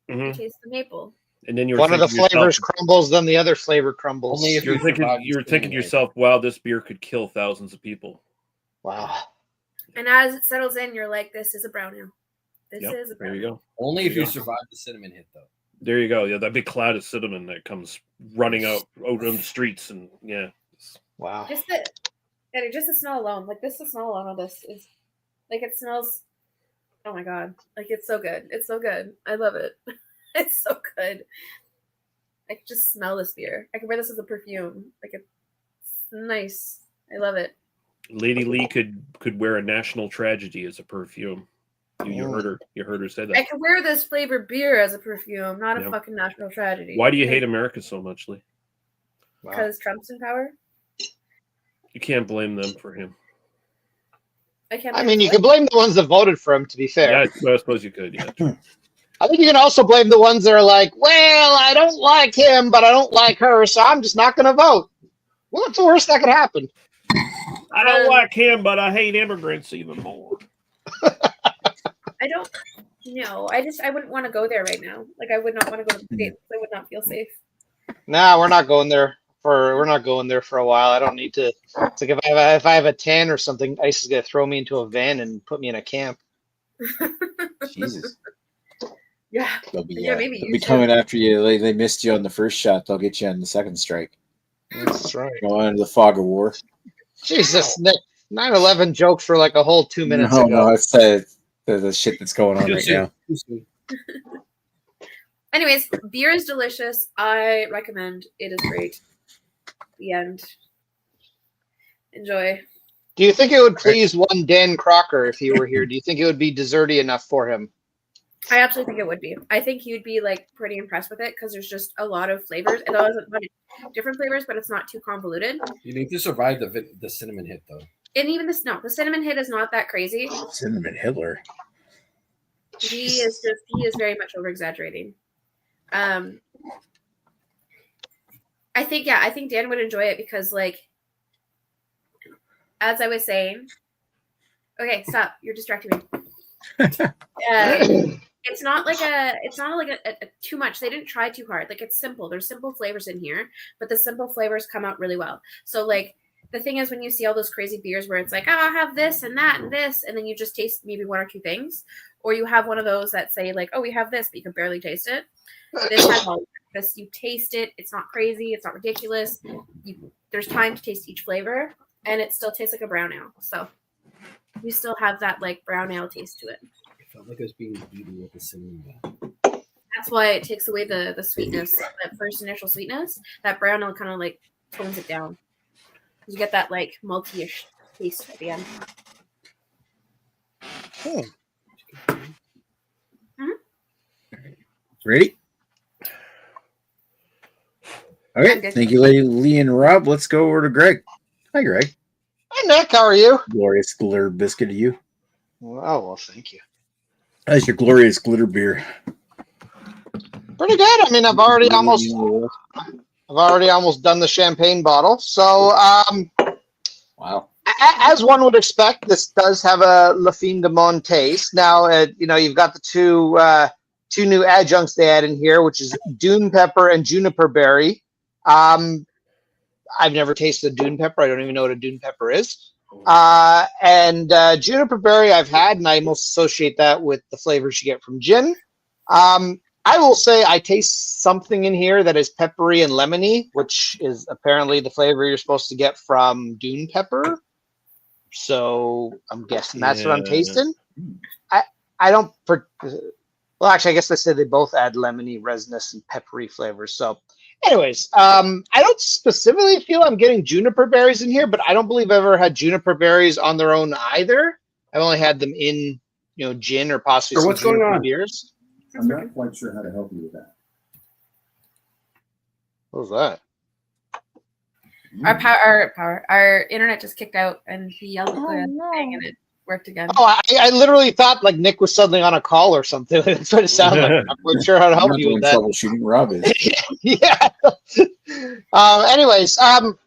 Speaker 4: you taste the maple.
Speaker 3: And then
Speaker 2: one of the flavors crumbles, then the other flavor crumbles.
Speaker 3: Only if you're thinking to yourself, wow, this beer could kill thousands of people.
Speaker 2: Wow.
Speaker 4: And as it settles in, you're like, this is a brown ale. This is a brown ale.
Speaker 3: There you go.
Speaker 5: Only if you survive the cinnamon hit, though.
Speaker 3: There you go. Yeah, that big cloud of cinnamon that comes running out on the streets, and
Speaker 2: wow.
Speaker 4: Just the smell alone, like the smell alone of this is, like it smells. Oh my god! Like it's so good. It's so good. I love it. It's so good. I can just smell this beer. I can wear this as a perfume. Like it's nice. I love it.
Speaker 3: Lady Lee could wear a national tragedy as a perfume. You heard her say that.
Speaker 4: I could wear this flavored beer as a perfume, not a fucking national tragedy.
Speaker 3: Why do you hate America so much, Lee?
Speaker 4: Because Trump's in power.
Speaker 3: You can't blame them for him.
Speaker 2: I mean, you can blame the ones that voted for him, to be fair.
Speaker 3: Yeah, I suppose you could, yeah.
Speaker 2: I think you can also blame the ones that are like, well, I don't like him, but I don't like her, so I'm just not going to vote. Well, what's the worst that could happen?
Speaker 3: I don't like him, but I hate immigrants even more.
Speaker 2: I
Speaker 4: don't know. I wouldn't want to go there right now. Like, I would not want to go to the States. I would not feel safe.
Speaker 2: Nah, we're not going there. We're not going there for a while. I don't need to. It's like if I have a tan or something, ICE is gonna throw me into a van and put me in a camp.
Speaker 1: Jesus.
Speaker 4: Yeah.
Speaker 1: They'll be coming after you. They missed you on the first shot. They'll get you on the second strike.
Speaker 2: That's right.
Speaker 1: Go on into the fog of war.
Speaker 2: Jesus, Nick. 9/11 joke for like a whole 2 minutes ago.
Speaker 1: No, it's the shit that's going on right now.
Speaker 4: Anyways, beer is delicious. I recommend. It is great. The end. Enjoy.
Speaker 2: Do you think it would please one Dan Crocker if he were here? Do you think it would be desserty enough for him?
Speaker 4: I absolutely think it would be. I think you'd be like pretty impressed with it because there's just a lot of flavors. It always different flavors, but it's not too convoluted.
Speaker 5: You need to survive the cinnamon hit though.
Speaker 4: And even the cinnamon hit is not that crazy.
Speaker 1: Cinnamon Hitler.
Speaker 4: He is very much over exaggerating. I think Dan would enjoy it because, like, as I was saying, okay, stop. You're distracting me. It's not like a too much. They didn't try too hard. Like, it's simple. There's simple flavors in here, but the simple flavors come out really well. So, like, the thing is when you see all those crazy beers where it's like, oh, I'll have this and that and this, and then you just taste maybe one or two things, or you have one of those that say like, oh, we have this, but you can barely taste it. This has all this. You taste it. It's not crazy. It's not ridiculous. There's time to taste each flavor, and it still tastes like a brown ale. So you still have that like brown ale taste to it.
Speaker 5: I felt like I was being beaten with the cinnamon.
Speaker 4: That's why it takes away the sweetness, that first initial sweetness. That brown ale kind of like tones it down. You get that like malty-ish taste at the end.
Speaker 2: Hmm.
Speaker 1: Ready? Okay, thank you, Lee and Rob. Let's go over to Greg. Hi, Greg.
Speaker 2: Hi, Nick. How are you?
Speaker 1: Glorious glitter biscuit to you.
Speaker 2: Well, thank you.
Speaker 1: That's your glorious glitter beer.
Speaker 2: Pretty good. I mean, I've already almost done the champagne bottle. So,
Speaker 1: wow.
Speaker 2: as one would expect, this does have a La Fin de Mon taste. Now, you've got the two new adjuncts they add in here, which is dune pepper and juniper berry. I've never tasted dune pepper. I don't even know what a dune pepper is. And juniper berry I've had, and I most associate that with the flavors you get from gin. I will say I taste something in here that is peppery and lemony, which is apparently the flavor you're supposed to get from dune pepper. So I'm guessing that's what I'm tasting. I don't. Well, actually, I guess they say they both add lemony, resinous, and peppery flavors. So, anyways, I don't specifically feel I'm getting juniper berries in here, but I don't believe I've ever had juniper berries on their own either. I've only had them in, gin or possibly some
Speaker 6: what's going on?
Speaker 2: beers.
Speaker 6: I'm not quite sure how to help you with that.
Speaker 2: What was that?
Speaker 4: Our internet just kicked out, and he yelled at the thing, and it worked again.
Speaker 2: Oh, I literally thought like Nick was suddenly on a call or something. That's what it sounded like. I'm not sure how to help you with that.
Speaker 6: Troubleshooting, Rob is.
Speaker 2: Yeah. Anyways, so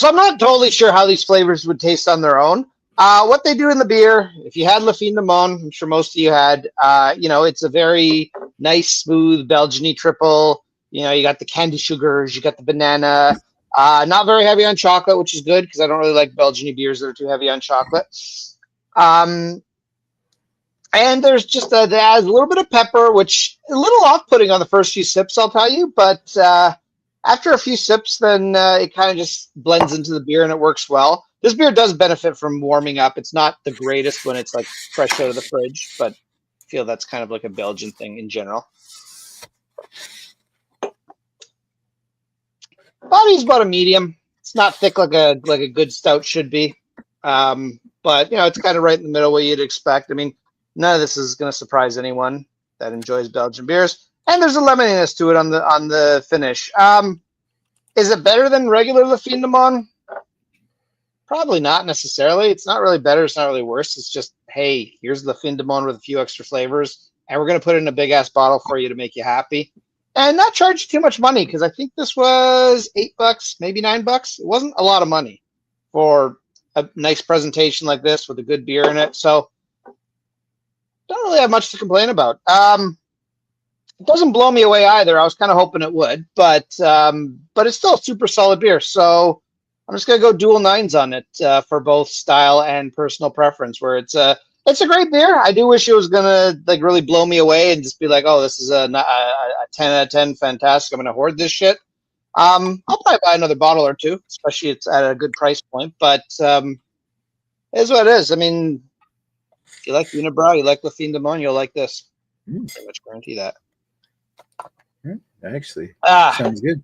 Speaker 2: I'm not totally sure how these flavors would taste on their own. What they do in the beer, if you had La Fin de Mon, I'm sure most of you had, it's a very nice, smooth Belgian-y triple. You got the candy sugars, you got the banana. Not very heavy on chocolate, which is good because I don't really like Belgian-y beers that are too heavy on chocolate. And there's just that adds a little bit of pepper, which is a little off-putting on the first few sips, I'll tell you. But after a few sips, then it kind of just blends into the beer and it works well. This beer does benefit from warming up. It's not the greatest when it's like fresh out of the fridge, but I feel that's kind of like a Belgian thing in general. Body's about a medium. It's not thick like a good stout should be. But it's kind of right in the middle what you'd expect. I mean, none of this is going to surprise anyone that enjoys Belgian beers. And there's a lemoniness to it on the finish. Is it better than regular La Fin de Mon? Probably not necessarily. It's not really better. It's not really worse. It's just, hey, here's La Fin de Mon with a few extra flavors, and we're going to put it in a big-ass bottle for you to make you happy. And not charge too much money, because I think this was $8, maybe $9. It wasn't a lot of money for a nice presentation like this with a good beer in it. So don't really have much to complain about. It doesn't blow me away either. I was kind of hoping it would, but it's still a super solid beer. So I'm just gonna go dual 9s on it for both style and personal preference. Where it's a great beer. I do wish it was gonna like really blow me away and just be like, oh, this is a 10 out of 10, fantastic. I'm gonna hoard this shit. I'll probably buy another bottle or two, especially it's at a good price point. But it is what it is. I mean, if you like Unibrow, you like La Fin de Mon, you'll like this. Pretty much guarantee that.
Speaker 1: Actually, sounds good.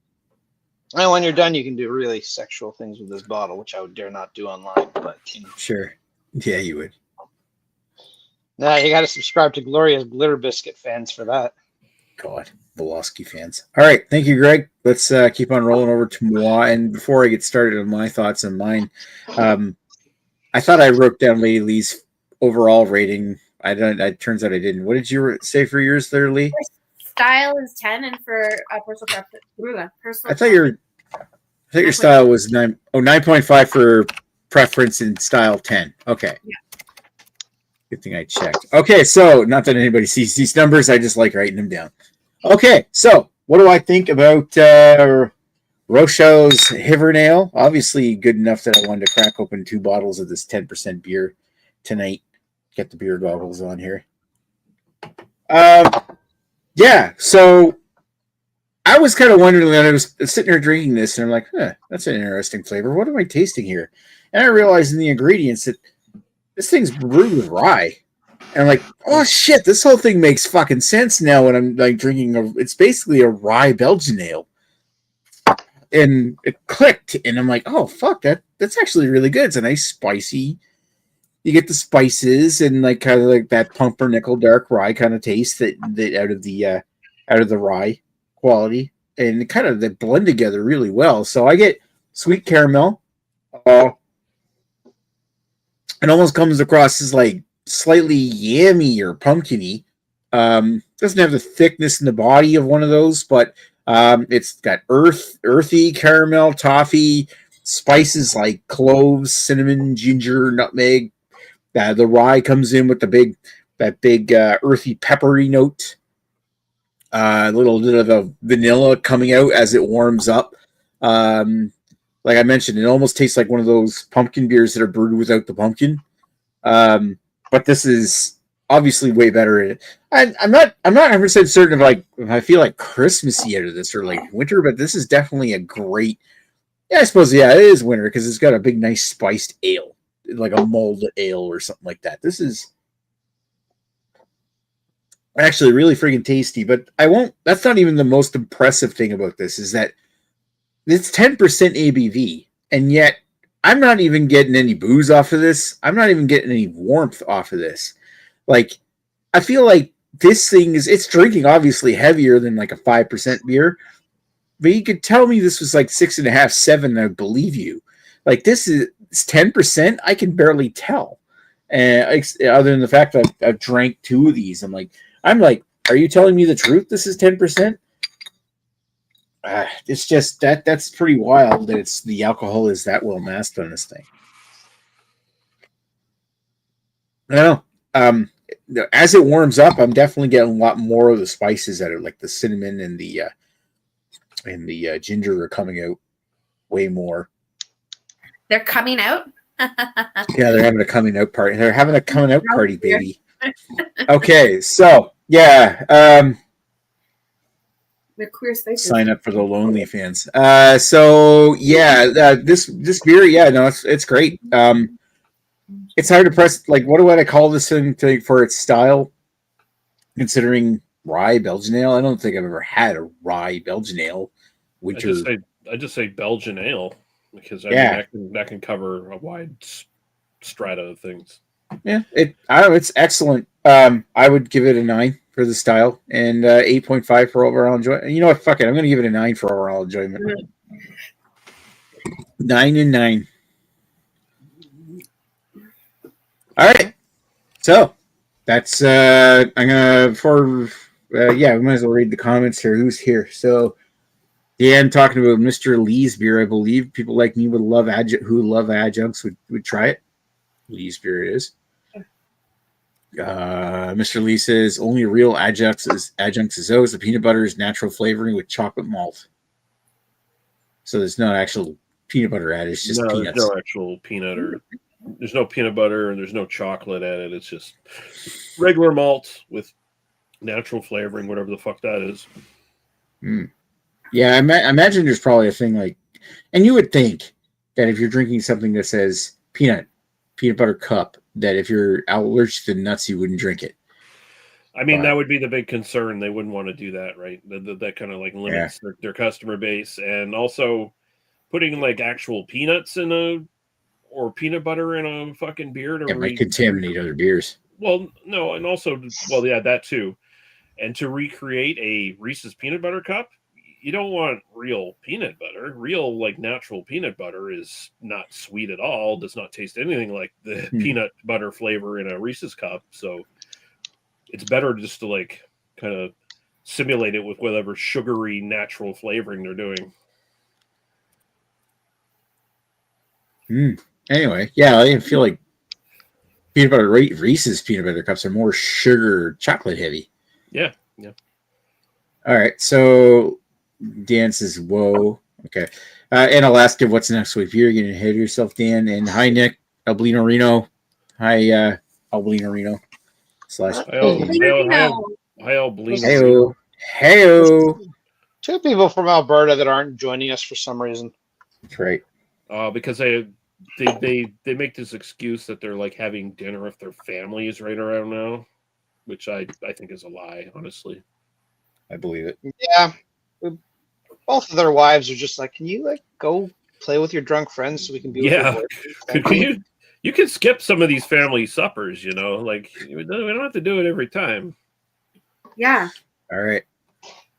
Speaker 2: And when you're done, you can do really sexual things with this bottle, which I would dare not do online. But
Speaker 1: sure, yeah, you would.
Speaker 2: Nah, you got to subscribe to Gloria's Glitter Biscuit fans for that.
Speaker 1: God, Volosky fans. All right, thank you, Greg. Let's keep on rolling over to moi. And before I get started on my thoughts and mine, I thought I wrote down Lady Lee's overall rating. I don't. It turns out I didn't. What did you say for yours there, Lee?
Speaker 4: Style is 10, and for personal preference.
Speaker 1: I thought your style was 9.5 for preference and style 10. Okay. Yeah. Good thing I checked. Okay, so not that anybody sees these numbers, I just like writing them down. Okay, so what do I think about Rochel's Hivernale? Obviously good enough that I wanted to crack open 2 bottles of this 10% beer tonight. Get the beer goggles on here. Yeah, so I was kind of wondering when I was sitting there drinking this, and I'm like, that's an interesting flavor. What am I tasting here? And I realized in the ingredients that this thing's brewed with rye. And I'm like, oh shit, this whole thing makes fucking sense now when I'm like drinking it's basically a rye Belgian ale. And it clicked, and I'm like, oh fuck, that's actually really good. It's a nice spicy. You get the spices and like kind of like that pumpernickel dark rye kind of taste that out of the rye quality, and kind of they blend together really well. So I get sweet caramel. It almost comes across as like slightly yammy or pumpkiny. Doesn't have the thickness in the body of one of those, but it's got earthy caramel, toffee, spices like cloves, cinnamon, ginger, nutmeg. The rye comes in with that big earthy peppery note. A little bit of the vanilla coming out as it warms up. Like I mentioned, it almost tastes like one of those pumpkin beers that are brewed without the pumpkin. But this is obviously way better. I'm not 100% certain if I feel like Christmassy out of this or like winter, but this is definitely a great. Yeah, I suppose it is winter because it's got a big, nice spiced ale, like a mulled ale or something like that. This is actually really freaking tasty, but that's not even the most impressive thing about this is that it's 10% ABV, and yet I'm not even getting any booze off of this. I'm not even getting any warmth off of this. Like, I feel like this thing it's drinking obviously heavier than like a 5% beer, but you could tell me this was like 6.5, 7, I believe you. Like, this is 10%, I can barely tell. Other than the fact that I've drank 2 of these, I'm like, are you telling me the truth? This is 10%? It's just that's pretty wild that the alcohol is that well masked on this thing. I don't know. As it warms up, I'm definitely getting a lot more of the spices that are like the cinnamon and the ginger are coming out way more.
Speaker 4: They're coming out?
Speaker 1: Yeah, they're having a coming out party. They're having a coming out party, baby. Okay, so yeah.
Speaker 4: They're queer spices.
Speaker 1: Sign up for the Lonely fans. So yeah, this beer, yeah, no, it's great. It's hard to press. Like, what do I call this thing for its style? Considering rye Belgian ale, I don't think I've ever had a rye Belgian ale.
Speaker 3: I just say Belgian ale because that can cover a wide strata of things.
Speaker 1: Yeah, it's excellent. I would give it a 9 for the style and 8.5 for overall enjoyment. You know what? Fuck it. I'm going to give it a 9 for overall enjoyment. 9 and 9. All right. So that's I'm gonna we might as well read the comments here. Who's here? So Dan talking about Mr. Lee's beer. I believe people like me would love adjuncts would try it. Lee's beer it is. Mr. Lee says only real adjuncts is those. The peanut butter is natural flavoring with chocolate malt. So there's no actual peanut butter added. It's just peanuts.
Speaker 3: There's no actual peanut there's no peanut butter and there's no chocolate added. It's just regular malt with natural flavoring, whatever the fuck that is.
Speaker 1: Yeah, I imagine there's probably a thing like, and you would think that if you're drinking something that says peanut butter cup, that if you're allergic to nuts, you wouldn't drink it.
Speaker 3: I mean, that would be the big concern. They wouldn't want to do that, right? That kind of like limits their customer base. And also putting like actual peanuts or peanut butter in a fucking beer to
Speaker 1: might contaminate other beers.
Speaker 3: Well, no, and also, that too. And to recreate a Reese's peanut butter cup, you don't want real peanut butter. Real, like, natural peanut butter is not sweet at all, does not taste anything like the peanut butter flavor in a Reese's cup. So it's better just to, like, kind of simulate it with whatever sugary natural flavoring they're doing.
Speaker 1: Anyway, yeah, I feel like peanut butter Reese's peanut butter cups are more sugar chocolate heavy.
Speaker 3: Yeah.
Speaker 1: All right, so Dan says, "Whoa, okay." And I'll ask you what's next week. You're getting ahead of yourself, Dan. And hi, Nick Albino Reno. Hi, Albino Reno.
Speaker 3: Hi, Albino.
Speaker 1: Heyo.
Speaker 2: 2 people from Alberta that aren't joining us for some reason.
Speaker 1: That's right.
Speaker 3: Because they make this excuse that they're like having dinner with their families right around now, which I think is a lie, honestly.
Speaker 1: I believe it.
Speaker 2: Yeah. Both of their wives are just like, can you like go play with your drunk friends so we can be with your boys?
Speaker 3: You can skip some of these family suppers, like we don't have to do it every time.
Speaker 4: Yeah.
Speaker 1: All right.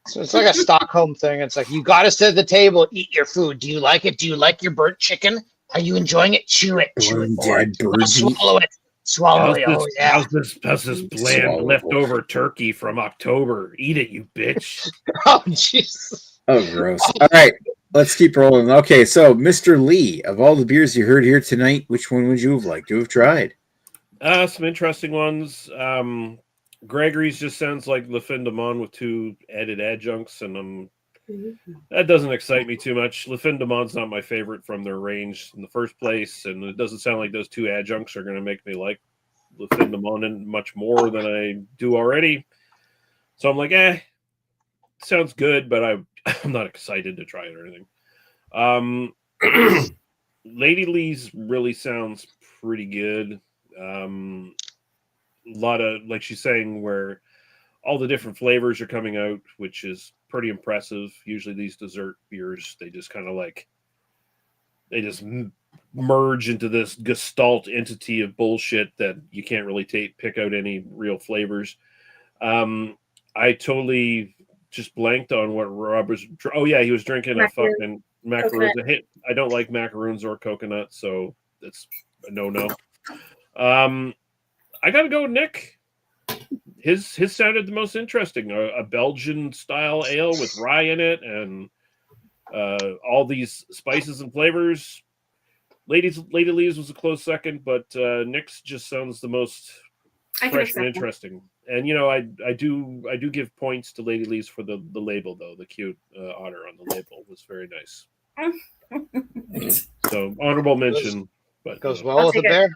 Speaker 2: So it's like a Stockholm thing. It's like, you got to sit at the table, eat your food. Do you like it? Do you like your burnt chicken? Are you enjoying it? Chew it. Swallow it. Swallow it. Oh, yeah.
Speaker 3: How's this bland leftover turkey from October? Eat it, you bitch.
Speaker 2: Oh, jeez.
Speaker 1: Oh, gross. All right. let's keep rolling. Okay, so Mr. Lee, of all the beers you heard here tonight, which one would you have liked to have tried?
Speaker 3: Some interesting ones. Gregory's just sounds like Le Fin de Monde with 2 added adjuncts, and that doesn't excite me too much. Le Fin de Monde's not my favorite from their range in the first place, and it doesn't sound like those 2 adjuncts are going to make me like Le Fin de Monde much more than I do already. So I'm like, sounds good, but I'm not excited to try it or anything. Lady Lee's really sounds pretty good. A lot of, like she's saying, where all the different flavors are coming out, which is pretty impressive. Usually these dessert beers, they just kind of like, they just merge into this gestalt entity of bullshit that you can't really pick out any real flavors. I totally just blanked on what Rob was. Oh yeah, he was drinking a fucking macaroons. I don't like macaroons or coconut, so that's a no. I gotta go with Nick. His sounded the most interesting. A Belgian style ale with rye in it, and all these spices and flavors. Lady Lee's was a close second, but Nick's just sounds the most fresh and interesting. And I do give points to Lady Lee's for the label though. The cute otter on the label was very nice. So honorable mention, but
Speaker 2: goes well with the bear.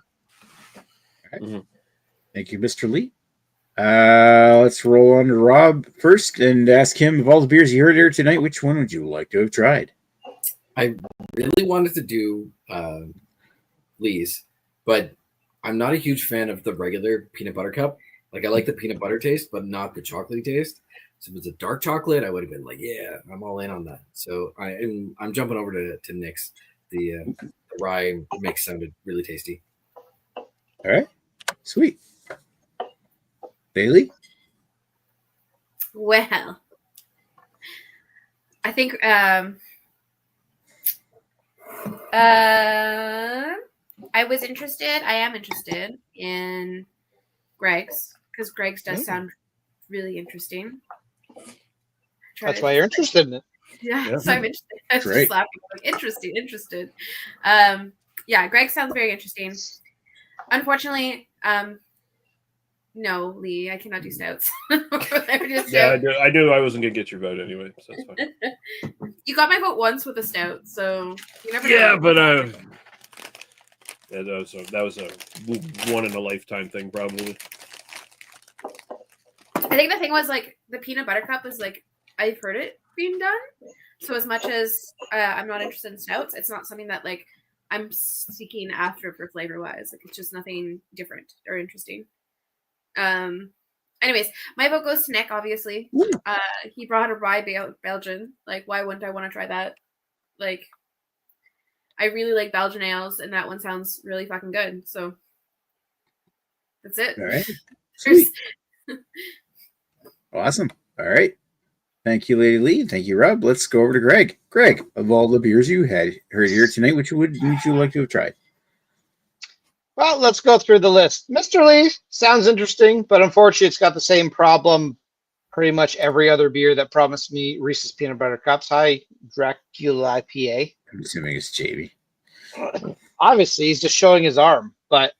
Speaker 1: Right. Mm-hmm. Thank you, Mr. Lee. Let's roll on to Rob first and ask him, of all the beers you heard here tonight, which one would you like to have tried?
Speaker 5: I really wanted to do Lee's, but I'm not a huge fan of the regular peanut butter cup. Like, I like the peanut butter taste, but not the chocolatey taste. So if it's a dark chocolate, I would have been like, yeah, I'm all in on that. So I'm jumping over to Nick's. The rye mix sounded really tasty.
Speaker 1: All right. Sweet. Bailey?
Speaker 4: Well, I think I was interested. I am interested in Greg's, because Greg's does sound really interesting.
Speaker 2: That's why you're interested in it.
Speaker 4: Yeah, so I'm interested. I was just laughing. Like, interested. Yeah, Greg sounds very interesting. Unfortunately, no, Lee, I cannot do stouts.
Speaker 3: Yeah, I do. I wasn't gonna get your vote anyway, so that's fine.
Speaker 4: You got my vote once with a stout, so you never know.
Speaker 3: Yeah, but that was a one in a lifetime thing, probably.
Speaker 4: I think the thing was, like, the peanut butter cup is, like, I've heard it being done. So as much as I'm not interested in stouts, it's not something that, like, I'm seeking after for flavor wise. Like, it's just nothing different or interesting. Anyways, my vote goes to Nick, obviously. He brought a rye Belgian. Like, why wouldn't I want to try that? Like, I really like Belgian ales, and that one sounds really fucking good. So that's it.
Speaker 1: All right. Sweet. Awesome. All right. Thank you, Lady Lee. Thank you, Rob. Let's go over to Greg. Greg, of all the beers you had heard here tonight, which would you like to have tried?
Speaker 2: Well, let's go through the list. Mr. Lee sounds interesting, but unfortunately, it's got the same problem pretty much every other beer that promised me Reese's Peanut Butter Cups. Hi, Dracula IPA.
Speaker 1: I'm assuming it's JB.
Speaker 2: Obviously, he's just showing his arm, but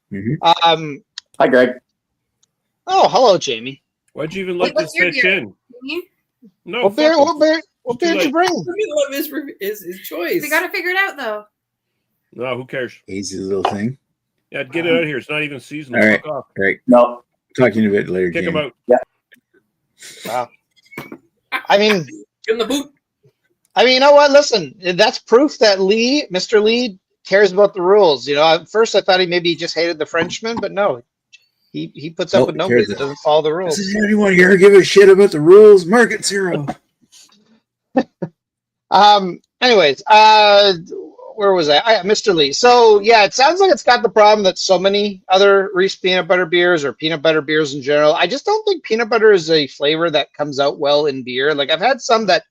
Speaker 6: Hi, Greg.
Speaker 2: Oh, hello, Jamie.
Speaker 3: Why'd you even let this fish in? No.
Speaker 2: What beer did you bring?
Speaker 5: His choice.
Speaker 4: We got to figure it out, though.
Speaker 3: No, who cares?
Speaker 1: Easy little thing.
Speaker 3: Yeah, get it out of here. It's not even seasonal.
Speaker 1: All right.
Speaker 3: Fuck off.
Speaker 1: Great.
Speaker 6: No.
Speaker 1: Talking a bit later.
Speaker 3: Kick him out.
Speaker 6: Yeah.
Speaker 2: Wow. I mean,
Speaker 5: give him the boot.
Speaker 2: I mean, you know what? Listen, that's proof that Mr. Lee cares about the rules. You know, at first I thought he just hated the Frenchman, but no. He puts up with nobody that doesn't follow the rules.
Speaker 1: Does anyone here give a shit about the rules? Market zero.
Speaker 2: Anyways, where was I? Mr. Lee. So yeah, it sounds like it's got the problem that so many other Reese peanut butter beers or peanut butter beers in general. I just don't think peanut butter is a flavor that comes out well in beer. Like, I've had some that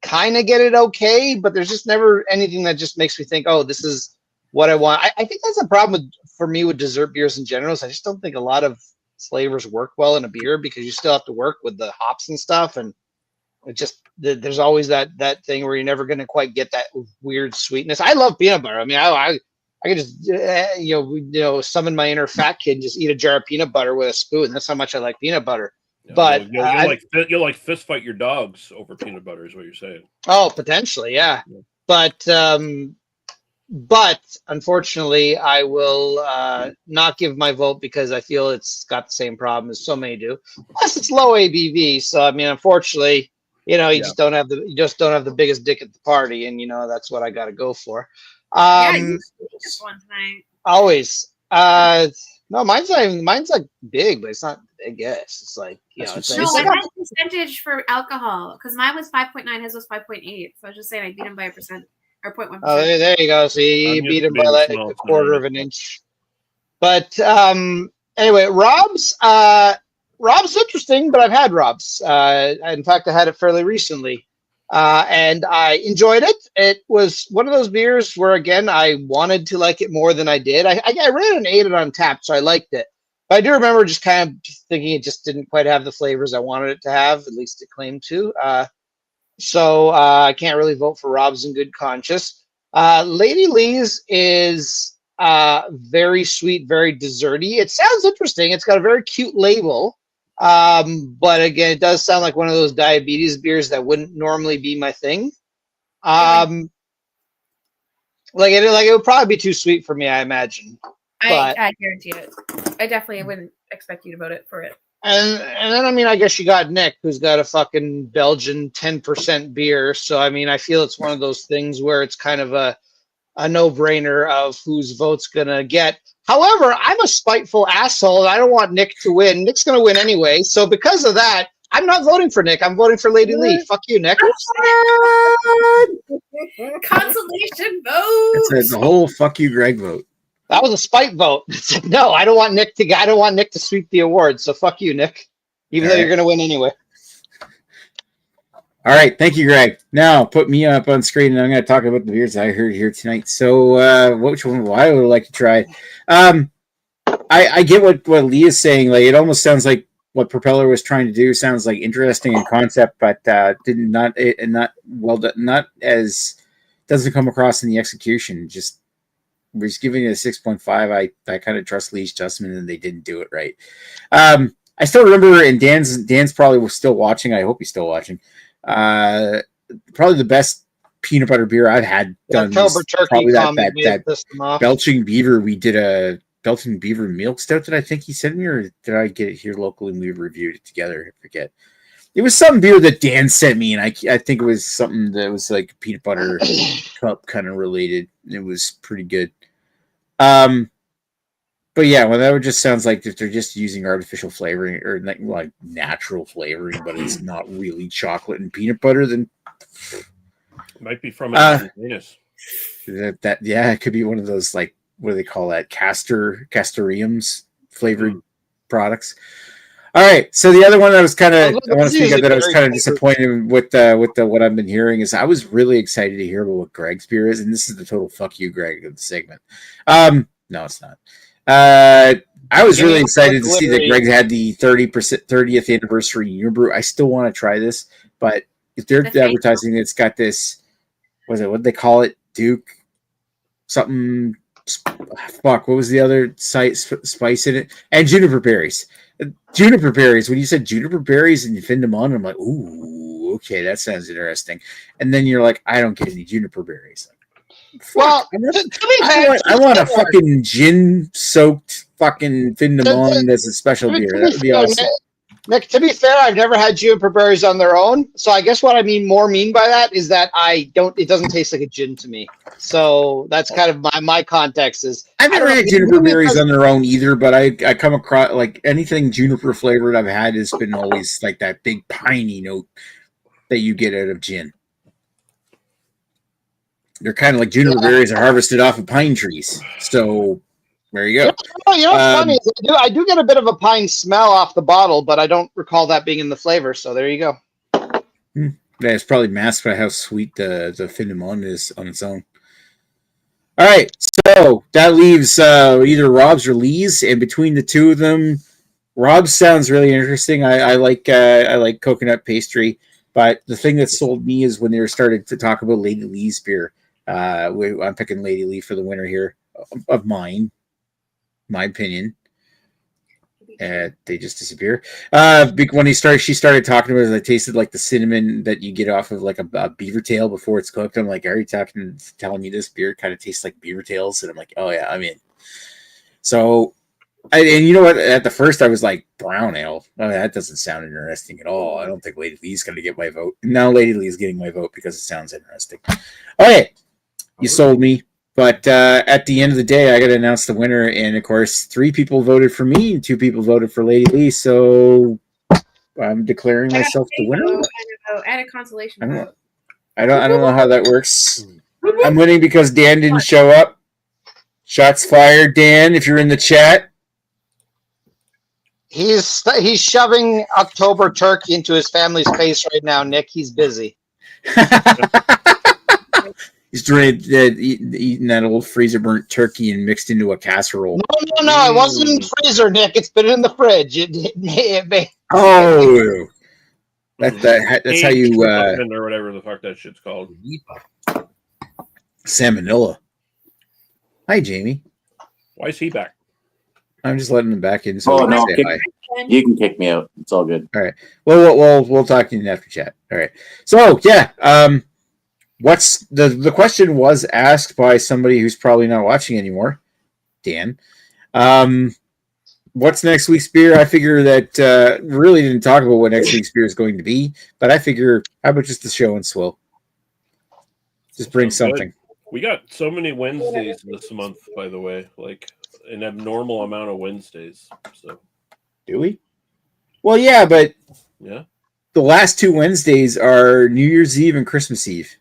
Speaker 2: kind of get it okay, but there's just never anything that just makes me think, oh, this is what I want. I think that's a problem for me with dessert beers in general. Is I just don't think a lot of flavors work well in a beer because you still have to work with the hops and stuff. And there's always that thing where you're never going to quite get that weird sweetness. I love peanut butter. I mean, I could just summon my inner fat kid and just eat a jar of peanut butter with a spoon. That's how much I like peanut butter. But
Speaker 3: you'll like fist fight your dogs over peanut butter, is what you're saying.
Speaker 2: Oh, potentially, yeah. But unfortunately, I will not give my vote because I feel it's got the same problem as so many do. Plus, it's low ABV, so I mean, unfortunately, you just don't have the biggest dick at the party, and that's what I got to go for.
Speaker 4: You just one tonight.
Speaker 2: Always. No, mine's like big, but it's not. I guess it's like it's
Speaker 4: like a percentage for alcohol because mine was 5.9, his was 5.8. So I was just saying I beat him by 1% or 0.1%.
Speaker 2: Oh, there you go. So you beat him by like a quarter of an inch. But anyway, Rob's interesting, but I've had Rob's. In fact, I had it fairly recently. And I enjoyed it. It was one of those beers where, again, I wanted to like it more than I did. I rated an 8 on tap, so I liked it. But I do remember just kind of thinking it just didn't quite have the flavors I wanted it to have, at least it claimed to. So I can't really vote for Rob's in good conscience. Lady Lee's is very sweet, very desserty. It sounds interesting. It's got a very cute label. But again, it does sound like one of those diabetes beers that wouldn't normally be my thing. It would probably be too sweet for me, I imagine.
Speaker 4: I guarantee it. I definitely wouldn't expect you to vote it for it.
Speaker 2: And then, I mean, I guess you got Nick, who's got a fucking Belgian 10% beer. So, I mean, I feel it's one of those things where it's kind of a no-brainer of whose vote's going to get. However, I'm a spiteful asshole, and I don't want Nick to win. Nick's going to win anyway. So because of that, I'm not voting for Nick. I'm voting for Lady Lee. Fuck you, Nick.
Speaker 4: Consolation vote.
Speaker 1: It's a whole fuck you, Greg vote.
Speaker 2: That was a spite vote. No, I don't want Nick to sweep the award. So fuck you, Nick. Even though you're going to win anyway.
Speaker 1: All right, thank you, Greg. Now put me up on screen, and I'm going to talk about the beers I heard here tonight. So, which one I would like to try? I get what Lee is saying. Like, it almost sounds like what Propeller was trying to do. Sounds like interesting in concept, but not as doesn't come across in the execution. Just was giving it a 6.5. I kind of trust Lee's judgment, and they didn't do it right. I still remember, and Dan's probably still watching. I hope he's still watching. Probably the best peanut butter beer I've had done was probably that Belching Beaver. We did a Belching Beaver milk stout that I think he sent me, or did I get it here locally and we reviewed it together? I forget. It was some beer that Dan sent me, and I think it was something that was like peanut butter cup kind of related. It was pretty good. But yeah, well, that just sounds like if they're just using artificial flavoring or like natural flavoring, but it's not really chocolate and peanut butter, then
Speaker 3: might be from Venus.
Speaker 1: It could be one of those, like, what do they call that? Castoreums flavored products. All right, so the other one I was kind of disappointed with what I've been hearing is I was really excited to hear about what Greg's beer is, and this is the total fuck you, Greg, of the segment. No, it's not. I was really excited to see that Greg had the 30th anniversary Unibrew. I still want to try this, but if they're advertising it's got this, what do they call it? Duke something. Fuck, what was the other spice in it? And juniper berries. Juniper berries. When you said juniper berries and you finned them on, I'm like, ooh, okay, that sounds interesting. And then you're like, I don't get any juniper berries.
Speaker 2: Well,
Speaker 1: I want a fucking gin-soaked fucking Findamon as a special beer. That would be awesome.
Speaker 2: Nick, to be fair, I've never had juniper berries on their own. So I guess what I mean by that is that it doesn't taste like a gin to me. So that's kind of my context is.
Speaker 1: I've never had juniper berries on their own either, but I come across, like, anything juniper flavored I've had has been always like that big piney note that you get out of gin. They're kind of like juniper berries are harvested off of pine trees. So there you go.
Speaker 2: What's funny is I do get a bit of a pine smell off the bottle, but I don't recall that being in the flavor. So there you go.
Speaker 1: Yeah, it's probably masked by how sweet the Findamon is on its own. All right, so that leaves either Rob's or Lee's, and between the two of them, Rob's sounds really interesting. I like coconut pastry. But the thing that sold me is when they started to talk about Lady Lee's beer. I'm picking Lady Lee for the winner here of my opinion. They just disappear. When she started talking about it, I tasted like the cinnamon that you get off of like a beaver tail before it's cooked. I'm like, are you telling me this beer kind of tastes like beaver tails? And I'm like, oh yeah, I'm in. So, and you know what? At the first, I was like, brown ale. Oh, that doesn't sound interesting at all. I don't think Lady Lee's going to get my vote. Now Lady Lee is getting my vote because it sounds interesting. Okay, you sold me. But at the end of the day, I got to announce the winner. And, of course, 3 people voted for me and 2 people voted for Lady Lee. So I'm declaring myself the winner.
Speaker 4: And a consolation vote.
Speaker 1: I don't know how that works. I'm winning because Dan didn't show up. Shots fired, Dan, if you're in the chat.
Speaker 2: He's shoving October turkey into his family's face right now, Nick. He's busy.
Speaker 1: He's eating that old freezer burnt turkey and mixed into a casserole.
Speaker 2: No, it wasn't in the freezer, Nick. It's been in the fridge.
Speaker 1: Oh, that's how you
Speaker 3: or whatever the fuck that shit's called.
Speaker 1: Salmonella. Hi, Jamie.
Speaker 3: Why is he back?
Speaker 1: I'm just letting him back in. So
Speaker 6: no, you can kick me out. It's all good.
Speaker 1: All right. Well, we'll talk to you after chat. All right. So yeah, what's the question was asked by somebody who's probably not watching anymore, Dan. What's next week's beer? I figure that really didn't talk about what next week's beer is going to be, but I figure how about just the show and swill? Just bring something.
Speaker 3: Good. We got so many Wednesdays this month, by the way, like an abnormal amount of Wednesdays. So,
Speaker 1: do we? Well, yeah, but
Speaker 3: yeah,
Speaker 1: the last 2 Wednesdays are New Year's Eve and Christmas Eve.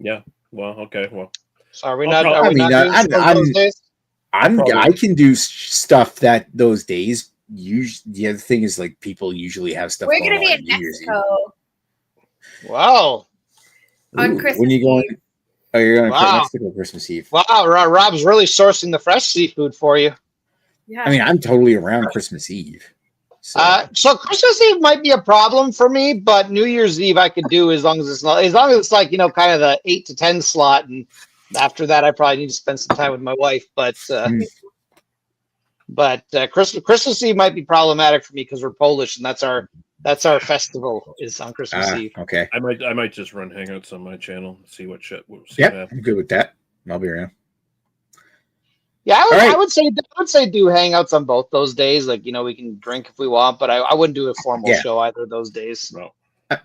Speaker 3: Yeah. Well, okay. Well,
Speaker 2: so are we not? Are we not doing those days?
Speaker 1: I can do stuff that those days. Usually, the other thing is like people usually have stuff.
Speaker 4: We're gonna be in Mexico.
Speaker 2: Wow.
Speaker 4: On Christmas.
Speaker 1: When are you going?
Speaker 4: Eve.
Speaker 1: Oh, you're going to Mexico Christmas Eve.
Speaker 2: Wow, Rob's really sourcing the fresh seafood for you.
Speaker 4: Yeah.
Speaker 1: I mean, I'm totally around Christmas Eve. So
Speaker 2: Christmas Eve might be a problem for me, but New Year's Eve I could do as long as it's like kind of the 8 to 10 slot, and after that I probably need to spend some time with my wife. But Christmas Eve might be problematic for me because we're Polish, and that's our festival is on Christmas Eve.
Speaker 1: Okay.
Speaker 3: I might just run hangouts on my channel and see what shit.
Speaker 1: Yep, I'm good with that. I'll be around.
Speaker 2: Yeah, I would say do hangouts on both those days. Like, we can drink if we want, but I wouldn't do a formal show either of those days.
Speaker 3: No.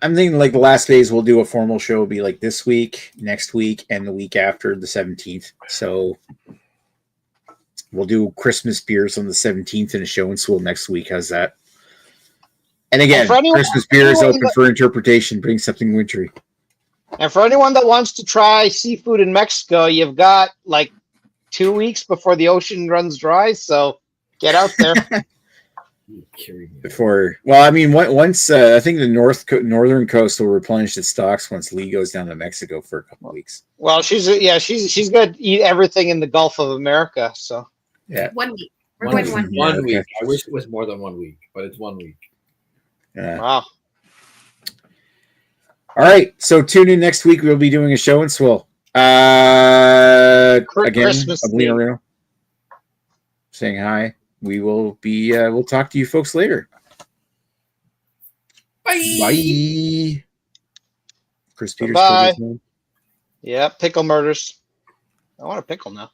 Speaker 1: I'm thinking like the last days we'll do a formal show will be like this week, next week, and the week after the 17th. So we'll do Christmas beers on the 17th and a show and swill next week. How's that? And again, Christmas beer is open for interpretation. Bring something wintry.
Speaker 2: And for anyone that wants to try seafood in Mexico, you've got like 2 weeks before the ocean runs dry, so get out there.
Speaker 1: Once I think the northern coast will replenish its stocks once Lee goes down to Mexico for a couple of weeks.
Speaker 2: Well, she's going to eat everything in the Gulf of America. So
Speaker 1: yeah,
Speaker 4: 1 week. We're going 1 week.
Speaker 5: 1 week. I wish it was more than 1 week, but it's 1 week.
Speaker 2: Wow.
Speaker 1: All right, so tune in next week. We'll be doing a show and swill. Again,
Speaker 2: Christmas
Speaker 1: Reno saying hi. We will be. We'll talk to you folks later. Bye. Chris Peters.
Speaker 2: Bye. Yeah, pickle murders. I want a pickle now.